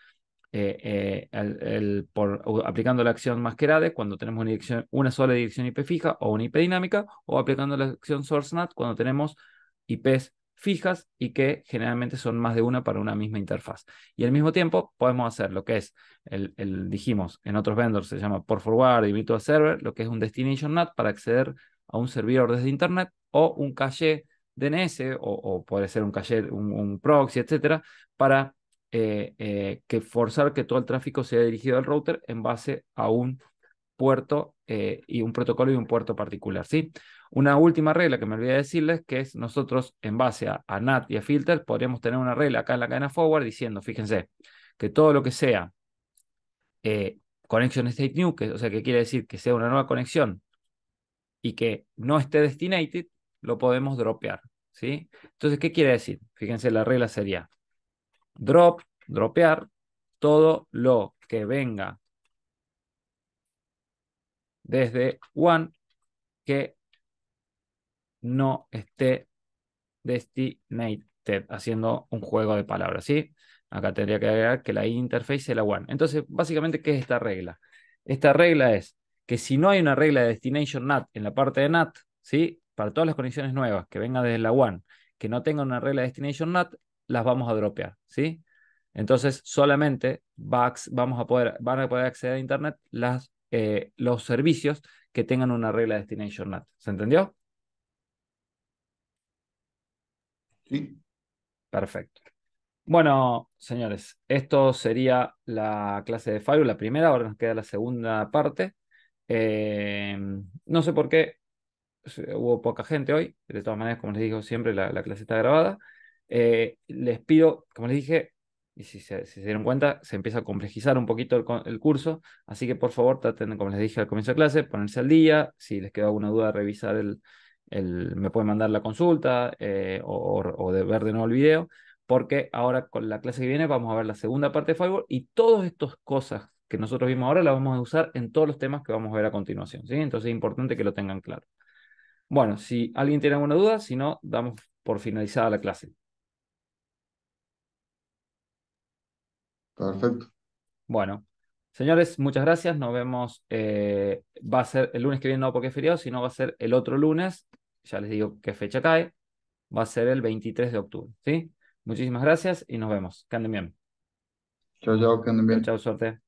aplicando la acción masquerade cuando tenemos una sola dirección IP fija o una IP dinámica, o aplicando la acción source NAT cuando tenemos IPs fijas y que generalmente son más de una para una misma interfaz. Y al mismo tiempo podemos hacer lo que es, dijimos, en otros vendors se llama port forward y virtual server, lo que es un destination NAT para acceder a un servidor desde Internet, o un caché DNS, o puede ser un caché, un proxy, etcétera, para que forzar que todo el tráfico sea dirigido al router en base a un puerto y un protocolo y un puerto particular, ¿sí? Una última regla que me olvidé decirles, que es nosotros en base a NAT y a filter podríamos tener una regla acá en la cadena forward diciendo, fíjense, que todo lo que sea connection state new, o sea, que quiere decir que sea una nueva conexión y que no esté destinated, lo podemos dropear, ¿sí? Entonces, ¿qué quiere decir? Fíjense, la regla sería dropear todo lo que venga desde one que no esté destinated, haciendo un juego de palabras, ¿sí? Acá tendría que agregar que la interface es la one. Entonces, básicamente, ¿qué es esta regla? Esta regla es que si no hay una regla de destination NAT en la parte de NAT, ¿sí? Para todas las conexiones nuevas que vengan desde la one, que no tengan una regla de destination NAT, las vamos a dropear, ¿sí? Entonces, solamente van a poder acceder a Internet los servicios que tengan una regla de destination NAT. ¿Se entendió? Sí, Perfecto. Bueno, señores, esto sería la clase de Firewall, la primera, ahora nos queda la segunda parte. Eh, no sé por qué hubo poca gente hoy, de todas maneras, como les digo siempre, la clase está grabada. Les pido, como les dije, y si se dieron cuenta, se empieza a complejizar un poquito el curso, así que por favor traten, como les dije al comienzo de clase, ponerse al día. Si les queda alguna duda, revisar me pueden mandar la consulta o de ver de nuevo el video, porque ahora con la clase que viene vamos a ver la segunda parte de Firewall y todas estas cosas que nosotros vimos ahora las vamos a usar en todos los temas que vamos a ver a continuación, ¿sí? Entonces es importante que lo tengan claro. Bueno, si alguien tiene alguna duda, si no, damos por finalizada la clase. perfecto. Bueno, señores, muchas gracias. Nos vemos. Va a ser el lunes que viene, no porque es feriado, sino va a ser el otro lunes. Ya les digo qué fecha cae. Va a ser el 23 de octubre. ¿Sí? Muchísimas gracias y nos vemos. Que anden bien. Chao, chao, que anden Chao, bien. chao, suerte.